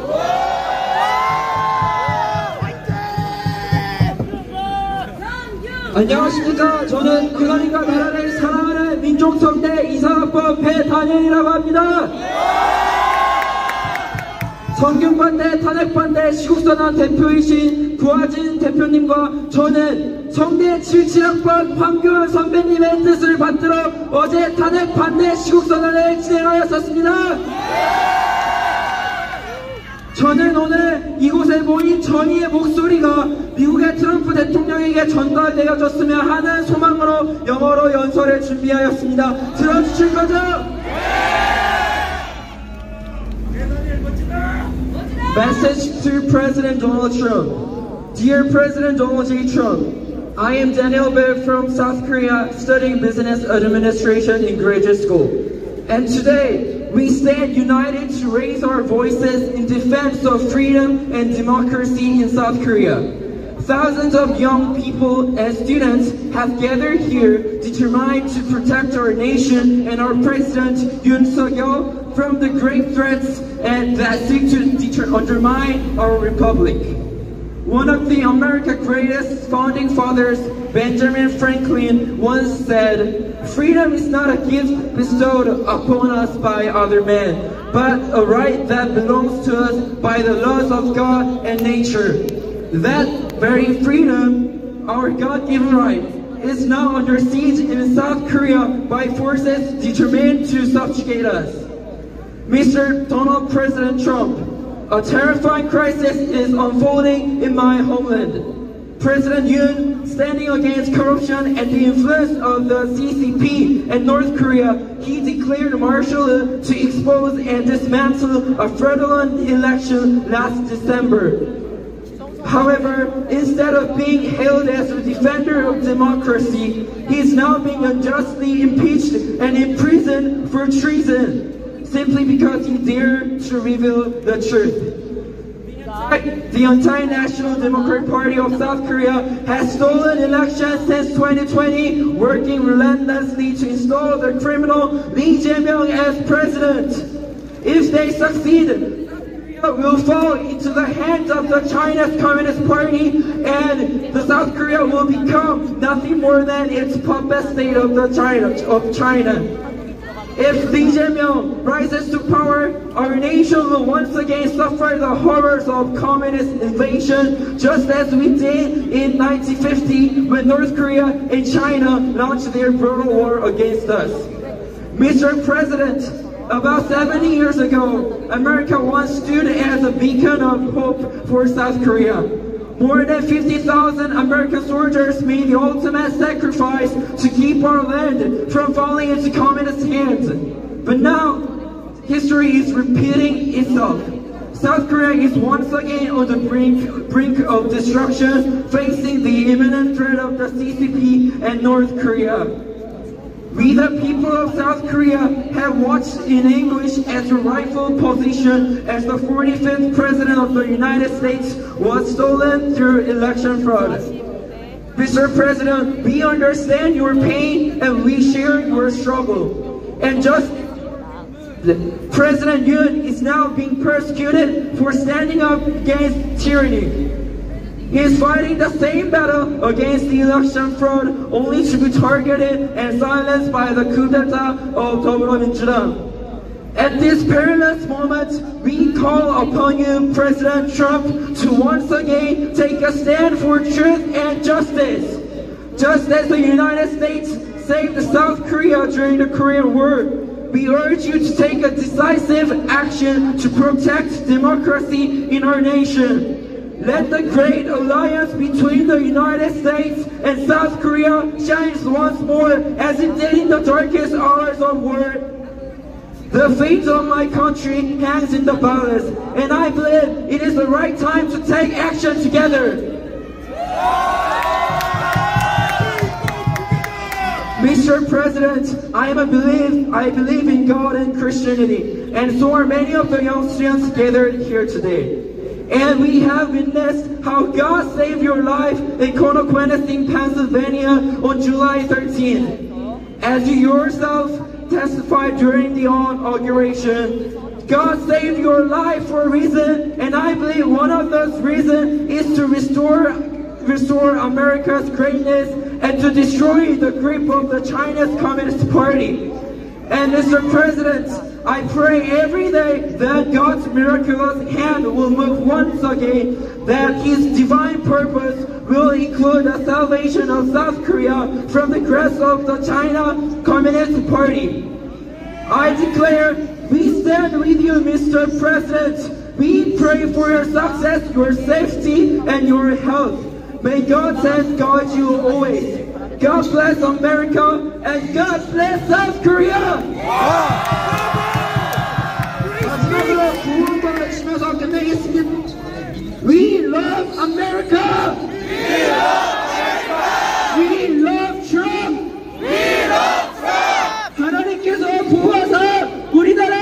안녕하십니까. 저는 그나니까 나라를 사랑하는 민족성대 이사학번 배다니엘이라고 합니다. 성균관대 탄핵반대 시국선언 대표이신 구하진 대표님과 저는 성대 77학번 황교안 선배님의 뜻을 받들어 어제 탄핵반대 시국선언을 진행하였었습니다. 저는 오늘 이곳에 모인 전의의 목소리가 미국의 트럼프 대통령에게 전달되어졌으면 하는 소망으로 영어로 연설을 준비하였습니다. 들어주실 거죠? Message to President Donald Trump. Dear President Donald J. Trump, I am Daniel Bae from South Korea studying business administration in graduate school. And today, we stand united to raise our voices in defense of freedom and democracy in South Korea. Thousands of young people and students have gathered here determined to protect our nation and our President Yoon Suk-yeol from the grave threats and that seek to undermine our republic. One of the America's greatest founding fathers, Benjamin Franklin, once said, "Freedom is not a gift bestowed upon us by other men, but a right that belongs to us by the laws of God and nature." That very freedom, our God-given right, is now under siege in South Korea by forces determined to subjugate us. Mr. Donald President Trump, a terrifying crisis is unfolding in my homeland. President Yoon, standing against corruption and the influence of the CCP and North Korea, he declared martial law to expose and dismantle a fraudulent election last December. However, instead of being hailed as a defender of democracy, he is now being unjustly impeached and imprisoned for treason, simply because he dared to reveal the truth. The anti-National Democratic Party of South Korea has stolen elections since 2020, working relentlessly to install the criminal Lee Jae-myung as president. If they succeed, will fall into the hands of the China's Communist Party, and the South Korea will become nothing more than its puppet state of China. If Lee Jae-myung rises to power, our nation will once again suffer the horrors of communist invasion, just as we did in 1950 when North Korea and China launched their brutal war against us. Mr. President, about 70 years ago, America once stood as a beacon of hope for South Korea. More than 50,000 American soldiers made the ultimate sacrifice to keep our land from falling into communist hands. But now, history is repeating itself. South Korea is once again on the brink of destruction, facing the imminent threat of the CCP and North Korea. We, the people of South Korea, have watched in English as a rightful position as the 45th President of the United States was stolen through election fraud. Mr. President, we understand your pain and we share your struggle. And just President Yoon is now being persecuted for standing up against tyranny. He is fighting the same battle against the election fraud, only to be targeted and silenced by the coup d'etat of 더불어민주당. At this perilous moment, we call upon you, President Trump, to once again take a stand for truth and justice. Just as the United States saved South Korea during the Korean War, we urge you to take a decisive action to protect democracy in our nation. Let the great alliance between the United States and South Korea shine once more as it did in the darkest hours of war. The fate of my country hangs in the balance, and I believe it is the right time to take action together. Mr. President, I believe in God and Christianity, and so are many of the young students gathered here today. And we have witnessed how God saved your life in Connoquenessing, Pennsylvania on July 13th. As you yourself testified during the inauguration, God saved your life for a reason, and I believe one of those reasons is to restore America's greatness and to destroy the grip of the Chinese Communist Party. And Mr. President, I pray every day that God's miraculous hand will move once again, that His divine purpose will include the salvation of South Korea from the grasp of the China Communist Party. I declare, we stand with you, Mr. President. We pray for your success, your safety, and your health. May God's hand guide you always. God bless America, and God bless South Korea! We love America! We love America! We love Trump! We love Trump! 하나님께서 보호하사 우리나라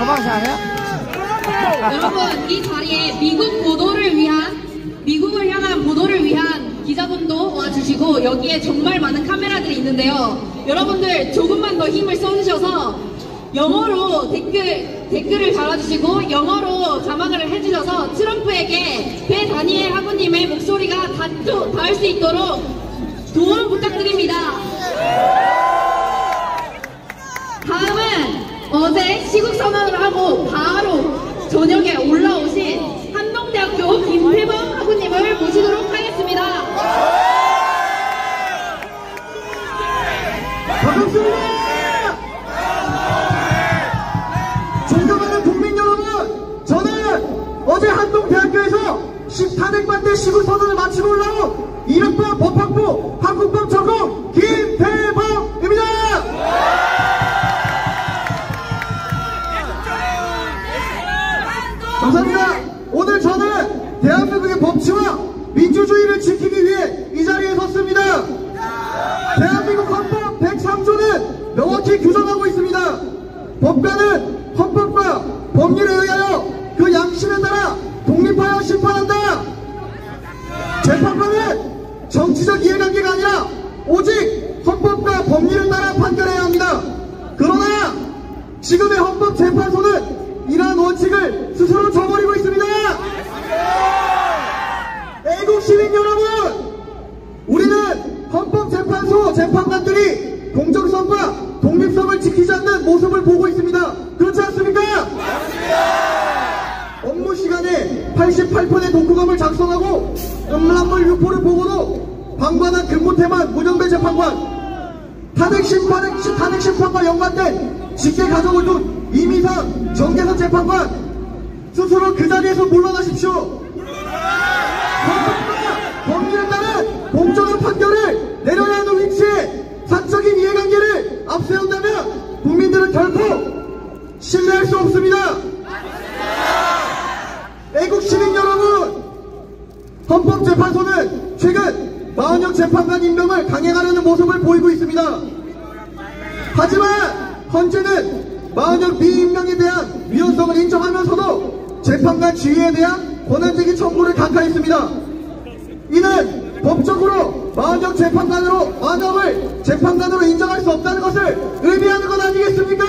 소방차 아니야? 여러분, 이 자리에 미국을 향한 보도를 위한 기자분도 와주시고 여기에 정말 많은 카메라들이 있는데요. 여러분들 조금만 더 힘을 써주셔서 영어로 댓글을 달아주시고 영어로 자막을 해주셔서 트럼프에게 배 다니엘 하부님의 목소리가 닿을 수 있도록 도움 부탁드립니다. 다음은 어제 시국선언을 하고 바로 저녁에 올라오신 한동대학교 김태범 하부님을 모시도록 하겠습니다. 반갑습니다. 존경하는 국민 여러분, 저는 어제 한동대학교에서 10탄핵반대 시국선언을 마치고 올라온 1학번 법학부 한국법 전공 김태범입니다. 감사합니다. 오늘 저는 대한민국의 법치와 민주주의를 지키기 위해 이 자리에 섰습니다. 대한민국 헌법 103조는 명확히 규정하고 있습니다. 법관은 헌법과 법률에 의하여 그 양심에 따라 독립하여 심판한다. 재판관은 정치적 이해관계가 아니라 오직 헌법과 법률을 따라 판결해야 합니다. 그러나 지금의 헌법재판소는 이러한 원칙을 스스로 저버리고 있습니다. 애국 시민 여러분, 우리는 헌법재판소 재판관들이 공정성과 독립성을 지키지 않는 모습을 보고 있습니다. 그렇지 않습니까? 업무 시간에 88편의 독후감을 작성하고 음란물 유포를 보고도 방관한 근무태만 문영배 재판관, 탄핵 심판과 연관된 직계 가족을 둔 이미상 정계선 재판관, 스스로 그 자리에서 물러나십시오. 헌법과 법률에 따른 공정한 판결을 내려야 하는 위치에 사적인 이해관계를 앞세운다면 국민들은 결코 신뢰할 수 없습니다. 애국 시민 여러분, 헌법재판소는 최근 40여 재판관 임명을 강행하려는 모습을 보이고 있습니다. 하지만 헌재는 40여 미임명에 대한 위헌성을 인정하면서도 재판관 지위에 대한 권한쟁의 청구를 강화했습니다. 이는 법적으로 40여 재판관으로 인정할 수 없다는 것을 의미하는 것 아니겠습니까?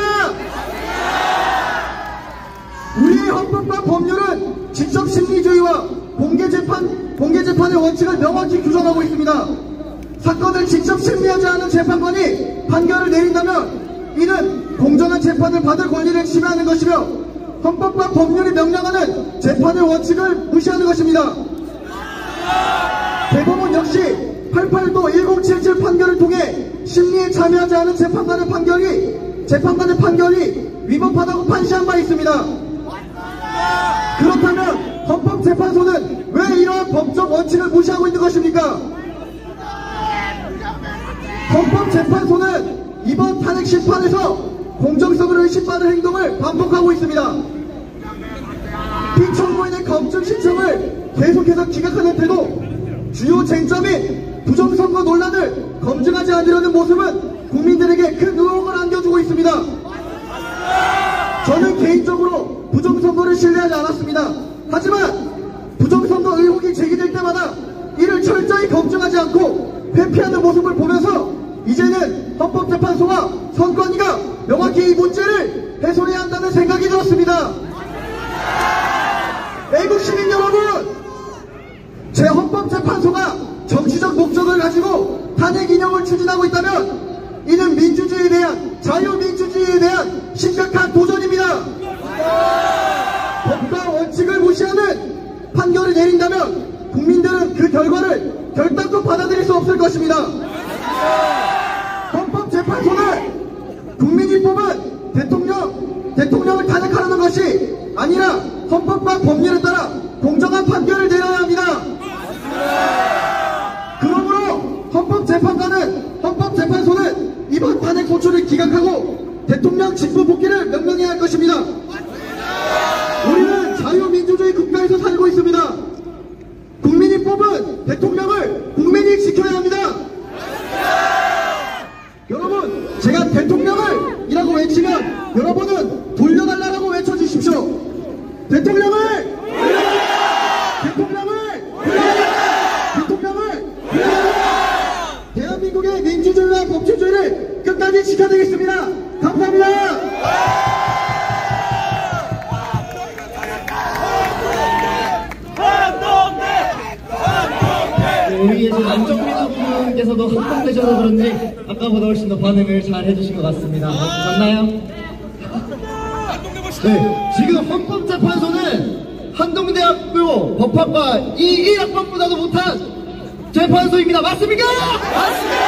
우리의 헌법과 법률은 직접 심리주의와 공개재판의 원칙을 명확히 규정하고 있습니다. 사건을 직접 심리하지 않은 재판관이 판결을 내린다면 이는 공정한 재판을 받을 권리를 침해하는 것이며 헌법과 법률이 명령하는 재판의 원칙을 무시하는 것입니다. 대법원 역시 88도 1077 판결을 통해 심리에 참여하지 않은 재판관의 판결이 위법하다고 판시한 바 있습니다. 그렇다면 헌법재판소는 왜 이러한 법적 원칙을 무시하고 있는 것입니까? 헌법재판소는 이번 탄핵 심판에서 공정성을 의심받는 행동을 반복하고 있습니다. 피청구인의 검증 신청을 계속해서 기각하는 태도, 주요 쟁점인 부정선거 논란을 검증하지 않으려는 모습은 국민들에게 큰 의혹을 안겨주고 있습니다. 저는 개인적으로 부정선거를 신뢰하지 않았습니다. 하지만 부정선거 의혹이 제기될 때마다 이를 철저히 검증하지 않고 회피하는 모습을 보면서 이제는 헌법재판소와 선관위가 명확히 이 문제를 해소해야 한다는 생각이 들었습니다. 애국 시민 여러분, 제 헌법재판소가 정치적 목적을 가지고 탄핵 인용을 추진하고 있다면 이는 민주주의에 대한, 자유민주주의에 대한 심각한 도전입니다. 법과 원칙을 무시하는 판결을 내린다면 국민들은 그 결과를 결단코 받아들일 수 없을 것입니다. 헌법재판소는 국민이 뽑은 대통령을 탄핵하려는 것이 아니라 헌법과 법률에 따라 공정한 판결을 내려야 합니다. 그러므로 헌법재판소는 이번 탄핵 소추를 기각하고 대통령 직무 복귀를 명령해야 할 것입니다. 우리는 자유민주주의 국가에서 살고 있습니다. 국민이 뽑은 대통령을 국민이 지켜야 합니다. 여러분, 제가 대통령을 이라고 외치면 여러분은 돌려달라고 외쳐 대한민국의 민주주의와 법치주의를 끝까지 지켜내겠습니다. 감사합니다. 우리 안정민 후보님께서도 합동되셔서 그런지 아까보다 훨씬 더 반응을 잘 해주신 것 같습니다. 맞나요? 네, 지금 헌법재판소는 한동대학교 법학과 1학번보다도 못한 재판소입니다. 맞습니까? 맞습니다!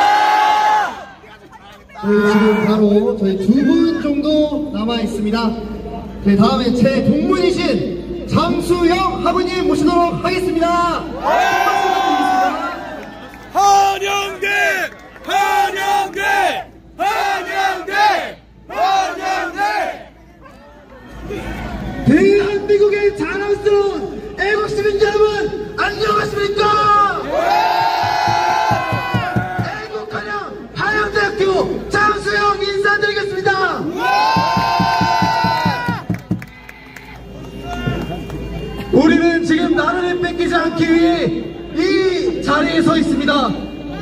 지금 바로 저희 2분 정도 남아있습니다. 네, 다음에 제 동문이신 장수영 학우님 모시도록 하겠습니다. 한영대! 한영대! 한영대! 한영대! 대한민국의 자랑스러운 애국시민 여러분 안녕하십니까? 애국한영 한영대학교 장수영 인사드리겠습니다. 우리는 지금 나라를 뺏기지 않기 위해 이 자리에 서 있습니다.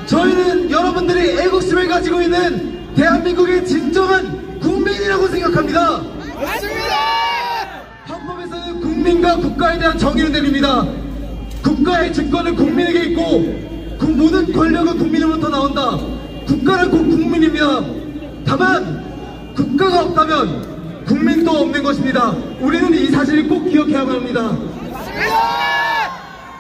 저희는 여러분들이 애국심을 가지고 있는 대한민국의 진정한 국민이라고 생각합니다. 맞습니다. 헌법에서는 국민과 국가에 대한 정의를 내립니다. 국가의 주권은 국민에게 있고 모든 권력은 국민으로부터 나온다. 국가는 곧 국민입니다. 다만 국가가 없다면 국민도 없는 것입니다. 우리는 이 사실을 꼭 기억해야만 합니다.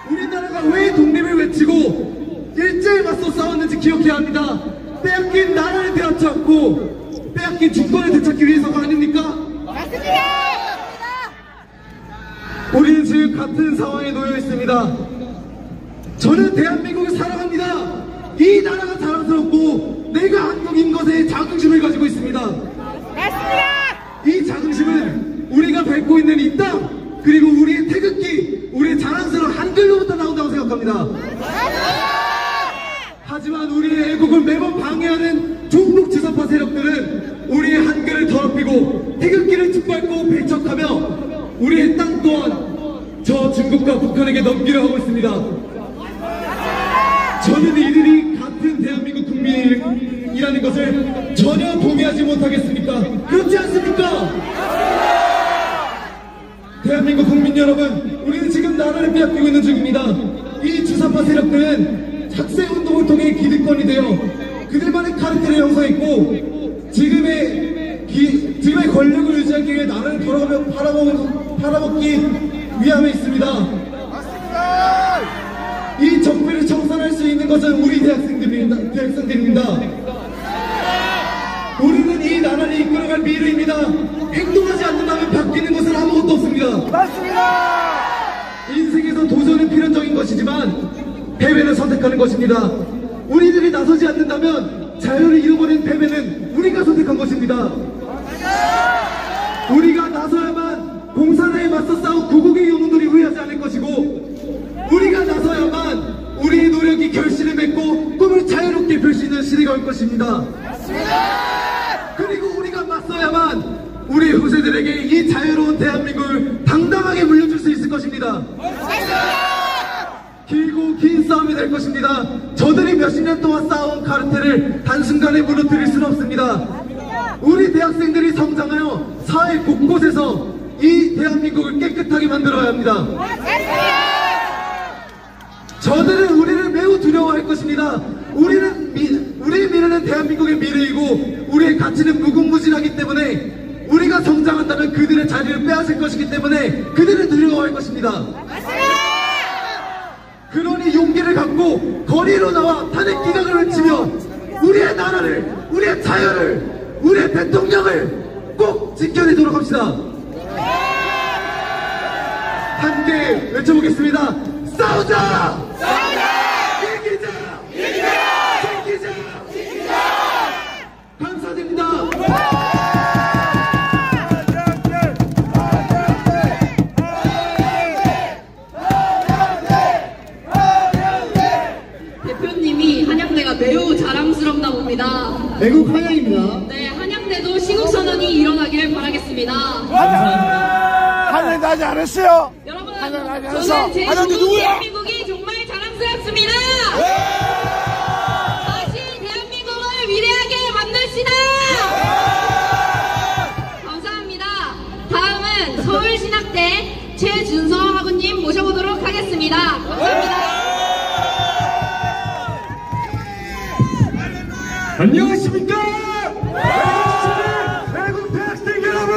우리나라가 왜 독립을 외치고 일제에 맞서 싸웠는지 기억해야 합니다. 빼앗긴 나라를 되찾고 빼앗긴 주권을 되찾기 위해서가 아닙니까? 맞습니다. 우리는 지금 같은 상황에 놓여 있습니다. 저는 대한민국을 사랑합니다. 이 나라가 자랑스럽고 내가 한국인 것에 자긍심을 가지고 있습니다. 맞습니다. 이 자긍심은 우리가 밟고 있는 이 땅 그리고 우리의 태극기, 우리의 자랑스러운 한글로부터 나온다고 생각합니다. 하지만 우리의 애국을 매번 방해하는 종북 지사파 세력들은 우리의 한글을 더럽히고 태극기를 짓밟고 배척하며 우리의 땅 또한 저 중국과 북한에게 넘기려 하고 있습니다. 저는 이들이 같은 대한민국 국민이라는 것을 전혀 동의하지 못하겠습니까? 그렇지 않습니까? 대한민국 국민 여러분, 우리는 지금 나라를 빼앗기고 있는 중입니다. 이 주사파 세력들은 학생운동을 통해 기득권이 되어 그들만의 카르텔을 형성했고 지금의 권력을 유지하기 위해 나라를 팔아먹기 위함에 있습니다. 이 적폐를 청산할 수 있는 것은 우리 대학생들입니다. 우리는 이 나라를 이끌어갈 미래입니다. 행동하지 않는다면 바뀌는 것은 아무것도 없습니다. 맞습니다. 인생에서 도전은 필연적인 것이지만 패배는 선택하는 것입니다. 우리들이 나서지 않는다면 자유를 잃어버린 패배는 우리가 선택한 것입니다. 우리가 나서야만 공산화에 맞서 싸운 구국의 영웅들이 후회하지 않을 것이고 우리가 나서야만 우리의 노력이 결실을 맺고 꿈을 자유롭게 펼 수 있는 시대가 올 것입니다. 그리고 우리가 맞서야만 우리 후세들에게 이 자유로운 대한민국을 당당하게 물려줄 수 있을 것입니다. 길고 긴 싸움이 될 것입니다. 저들이 몇십 년 동안 쌓아온 카르텔을 단순간에 무너뜨릴 수는 없습니다. 우리 대학생들이 성장하여 사회 곳곳에서 이 대한민국을 깨끗하게 만들어야 합니다. 저들은 우리를 매우 두려워할 것입니다. 우리의 미래는 대한민국의 미래이고 우리의 가치는 무궁무진하기 때문에 우리가 성장한다면 그들의 자리를 빼앗을 것이기 때문에 그들은 두려워할 것입니다. 그러니 용기를 갖고 거리로 나와 탄핵 기각을 외치며 우리의 나라를, 우리의 자유를, 우리의 대통령을 꼭 지켜내도록 합시다. 함께 외쳐보겠습니다. 싸우자! 이기자! 지키자! 감사드립니다. 대표님이 한양대가 매우 자랑스럽다 봅니다. 애국 한양입니다. 네, 한양대도 시국선언이 일어나길 바라겠습니다. 감사합니다. 한양대 아직 안 했어요. 여러분, 한양대 아직 안 저는 했어. 한양대 누구야? 대한민국이 정말 자랑스럽습니다. 다시 대한민국 부탁드립니다. 감사합니다. 안녕하십니까? 애국 대학생 여러분!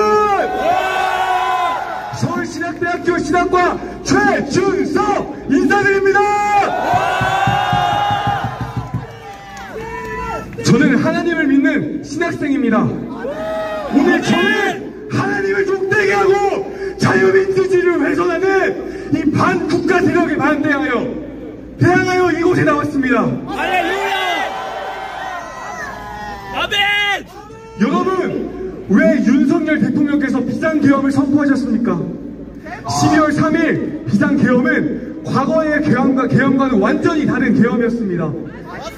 서울신학대학교 신학과 최준석 인사드립니다! 저는 하나님을 믿는 신학생입니다. 오늘 저는 하나님을 족되게 하고 자유민주주의를 훼손하는 이 반국가 세력에 대항하여 이곳에 나왔습니다. 할렐루야! 아멘! 여러분, 왜 윤석열 대통령께서 비상계엄을 선포하셨습니까? 12월 3일 비상계엄은 과거의 계엄과는 완전히 다른 계엄이었습니다.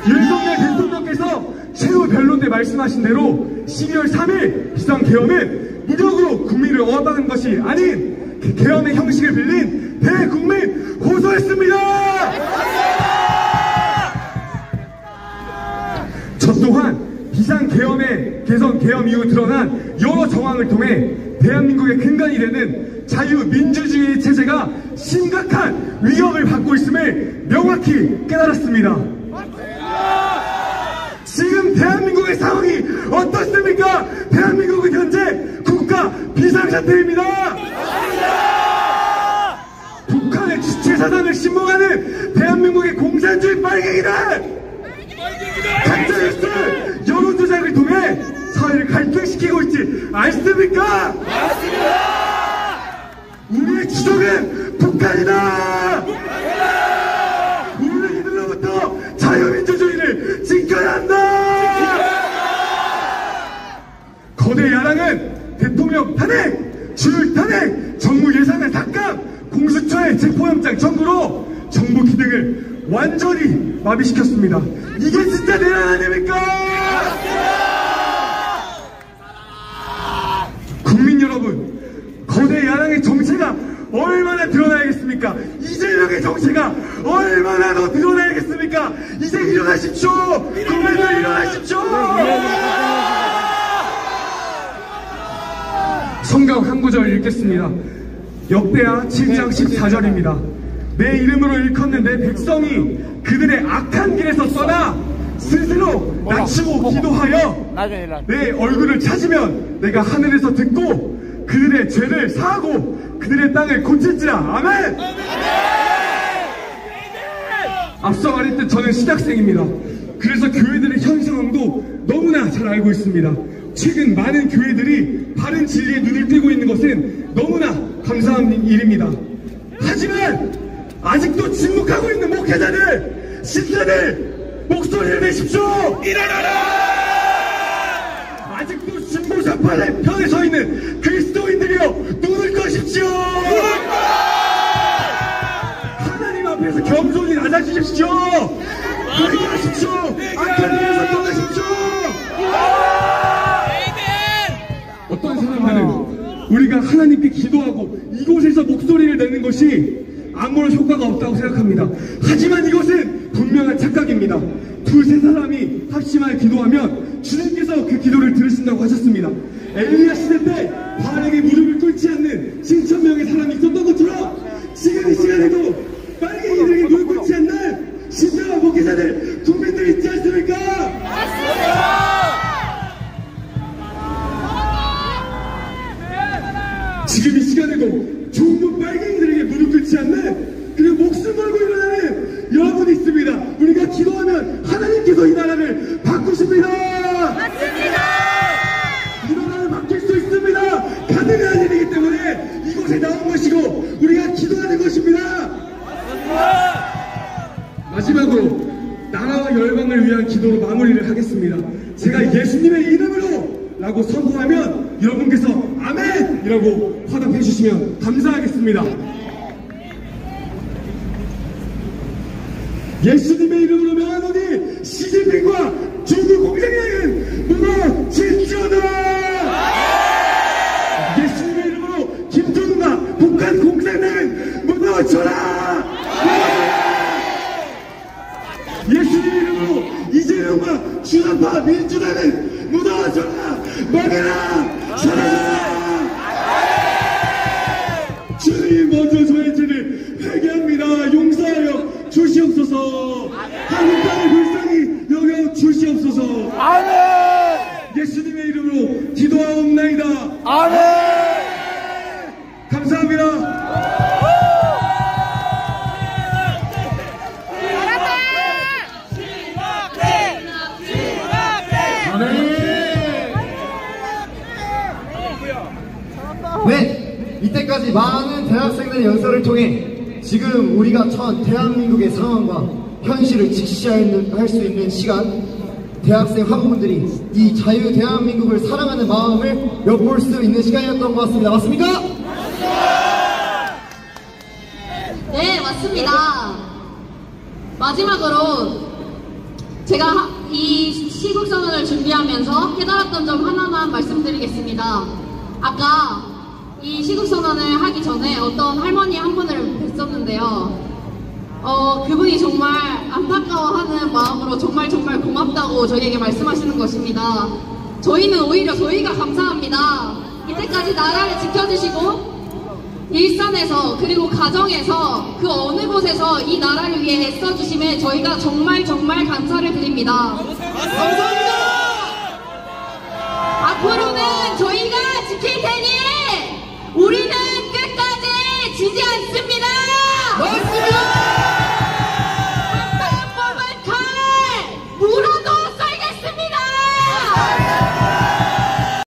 윤석열 대통령께서 최후 변론 때 말씀하신 대로 12월 3일 비상계엄은 무력으로 국민을 억압하는 것이 아닌 계엄의 형식을 빌린 대국민 호소했습니다. 저 또한 비상계엄의 계엄 이후 드러난 여러 정황을 통해 대한민국의 근간이 되는 자유민주주의 체제가 심각한 위협을 받고 있음을 명확히 깨달았습니다. 지금 대한민국의 상황이 어떻습니까? 대한민국은 현재 국가 비상사태입니다. 북한의 주체사상을 신봉하는 대한민국의 공산주의 빨갱이들! 가짜뉴스 여론조작을 통해 사회를 갈등시키고 있지 않습니까? 맞습니다! 우리의 지적은 북한이다! 우리는 이들로부터 자유민주주의를 지켜야 한다! 거대 야당은 대통령 탄핵, 주율 탄핵, 정부 예산의 삭감, 공수처의 체포영장 청구로 정부 기능을 완전히 마비시켰습니다. 이게 진짜 내란 아닙니까? 국민 여러분, 거대 야당의 정체가 얼마나 드러나야겠습니까? 이재명의 정체가 얼마나 더 드러나야겠습니까? 이제 일어나십시오! 국민들 일어나십시오! 성경 한 구절 읽겠습니다. 역대하 7장 14절입니다. 내 이름으로 일컫는 내 백성이 그들의 악한 길에서 떠나 스스로 낮추고 기도하여 내 얼굴을 찾으면 내가 하늘에서 듣고 그들의 죄를 사하고 그들의 땅을 고칠지라. 아멘! 앞서 말했듯 저는 신학생입니다. 그래서 교회들의 현 상황도 너무나 잘 알고 있습니다. 최근 많은 교회들이 바른 진리에 눈을 뜨고 있는 것은 너무나 감사한 일입니다. 하지만 아직도 침묵하고 있는 목회자들, 신자들 목소리를 내십시오. 일어나라! 아직도 신보사판의 편에 서 있는 그리스도인들이여 눈을 떠십시오. 하나님 앞에서 겸손히 낮아지십시오. 회개하십시오. 악한 길에서 떠나십시오. 어떤 사람들은 우리가 하나님께 기도하고 이곳에서 목소리를 내는 것이 아무런 효과가 없다고 생각합니다. 하지만 이것은 분명한 착각입니다. 두세 사람이 합심하여 기도하면 주님께서 그 기도를 들으신다고 하셨습니다. 엘리야 시대 때 바알에게 무릎을 꿇지 않는 7,000명의 사람이 있었던 것처럼 지금 이 시간에도 빨갱이들에게 무릎 꿇지 않는 신자와 목회자들, 국민들 있지 않습니까? 지금 이 시간에도 종교 빨갱이들에게 무릎 꿇지 않는 그리고 목숨 걸고 일어나는 여러분이 있습니다. 우리가 기도하면 하나님께서 이 나라를 바꾸십니다. 맞습니다. 이 나라를 바뀔 수 있습니다. 가능한 일이기 때문에 이곳에 나온 것이고 우리가 기도하는 것입니다. 맞습니다. 마지막으로 나라와 열방을 위한 기도로 마무리를 하겠습니다. 제가 예수님의 이름으로 라고 선포하면 여러분께서 아멘! 이라고 화답해 주시면 감사하겠습니다. 예수님의 이름으로 명하노니 시진핑과 중국 공장장은 무너질지어다. 예수님의 이름으로 김정은과 북한 공장장은 무너져라. 예수님의 이름으로 이재명과 주사파 민주당은 무너져라. 망해라. 사라져라. 주님 먼저 저의 죄를 회개합니다. 용서 주시옵소서. 아멘. 예수님의 이름으로 기도하옵나이다. 아멘. 감사합니다. 네, 이때까지 많은 대학생들의 연설을 통해 지금 우리가 처한 대한민국의 상황과 현실을 직시할 수 있는 시간, 대학생 학우분들이 이 자유 대한민국을 사랑하는 마음을 엿볼 수 있는 시간이었던 것 같습니다. 맞습니까? 네, 맞습니다. 마지막으로 제가 이 시국선언을 준비하면서 깨달았던 점 하나만 말씀드리겠습니다. 아까 이 시국선언을 하기 전에 어떤 할머니 한 분을 뵀었는데요. 그분이 정말 안타까워하는 마음으로 정말 고맙다고 저희에게 말씀하시는 것입니다. 저희는 오히려 저희가 감사합니다. 이때까지 나라를 지켜주시고 일선에서 그리고 가정에서 그 어느 곳에서 이 나라를 위해 애써주심에 저희가 정말 감사를 드립니다. 감사합니다. 앞으로는 저희가 지킬 테니 우리는 끝까지 지지 않습니다. 맞습니다.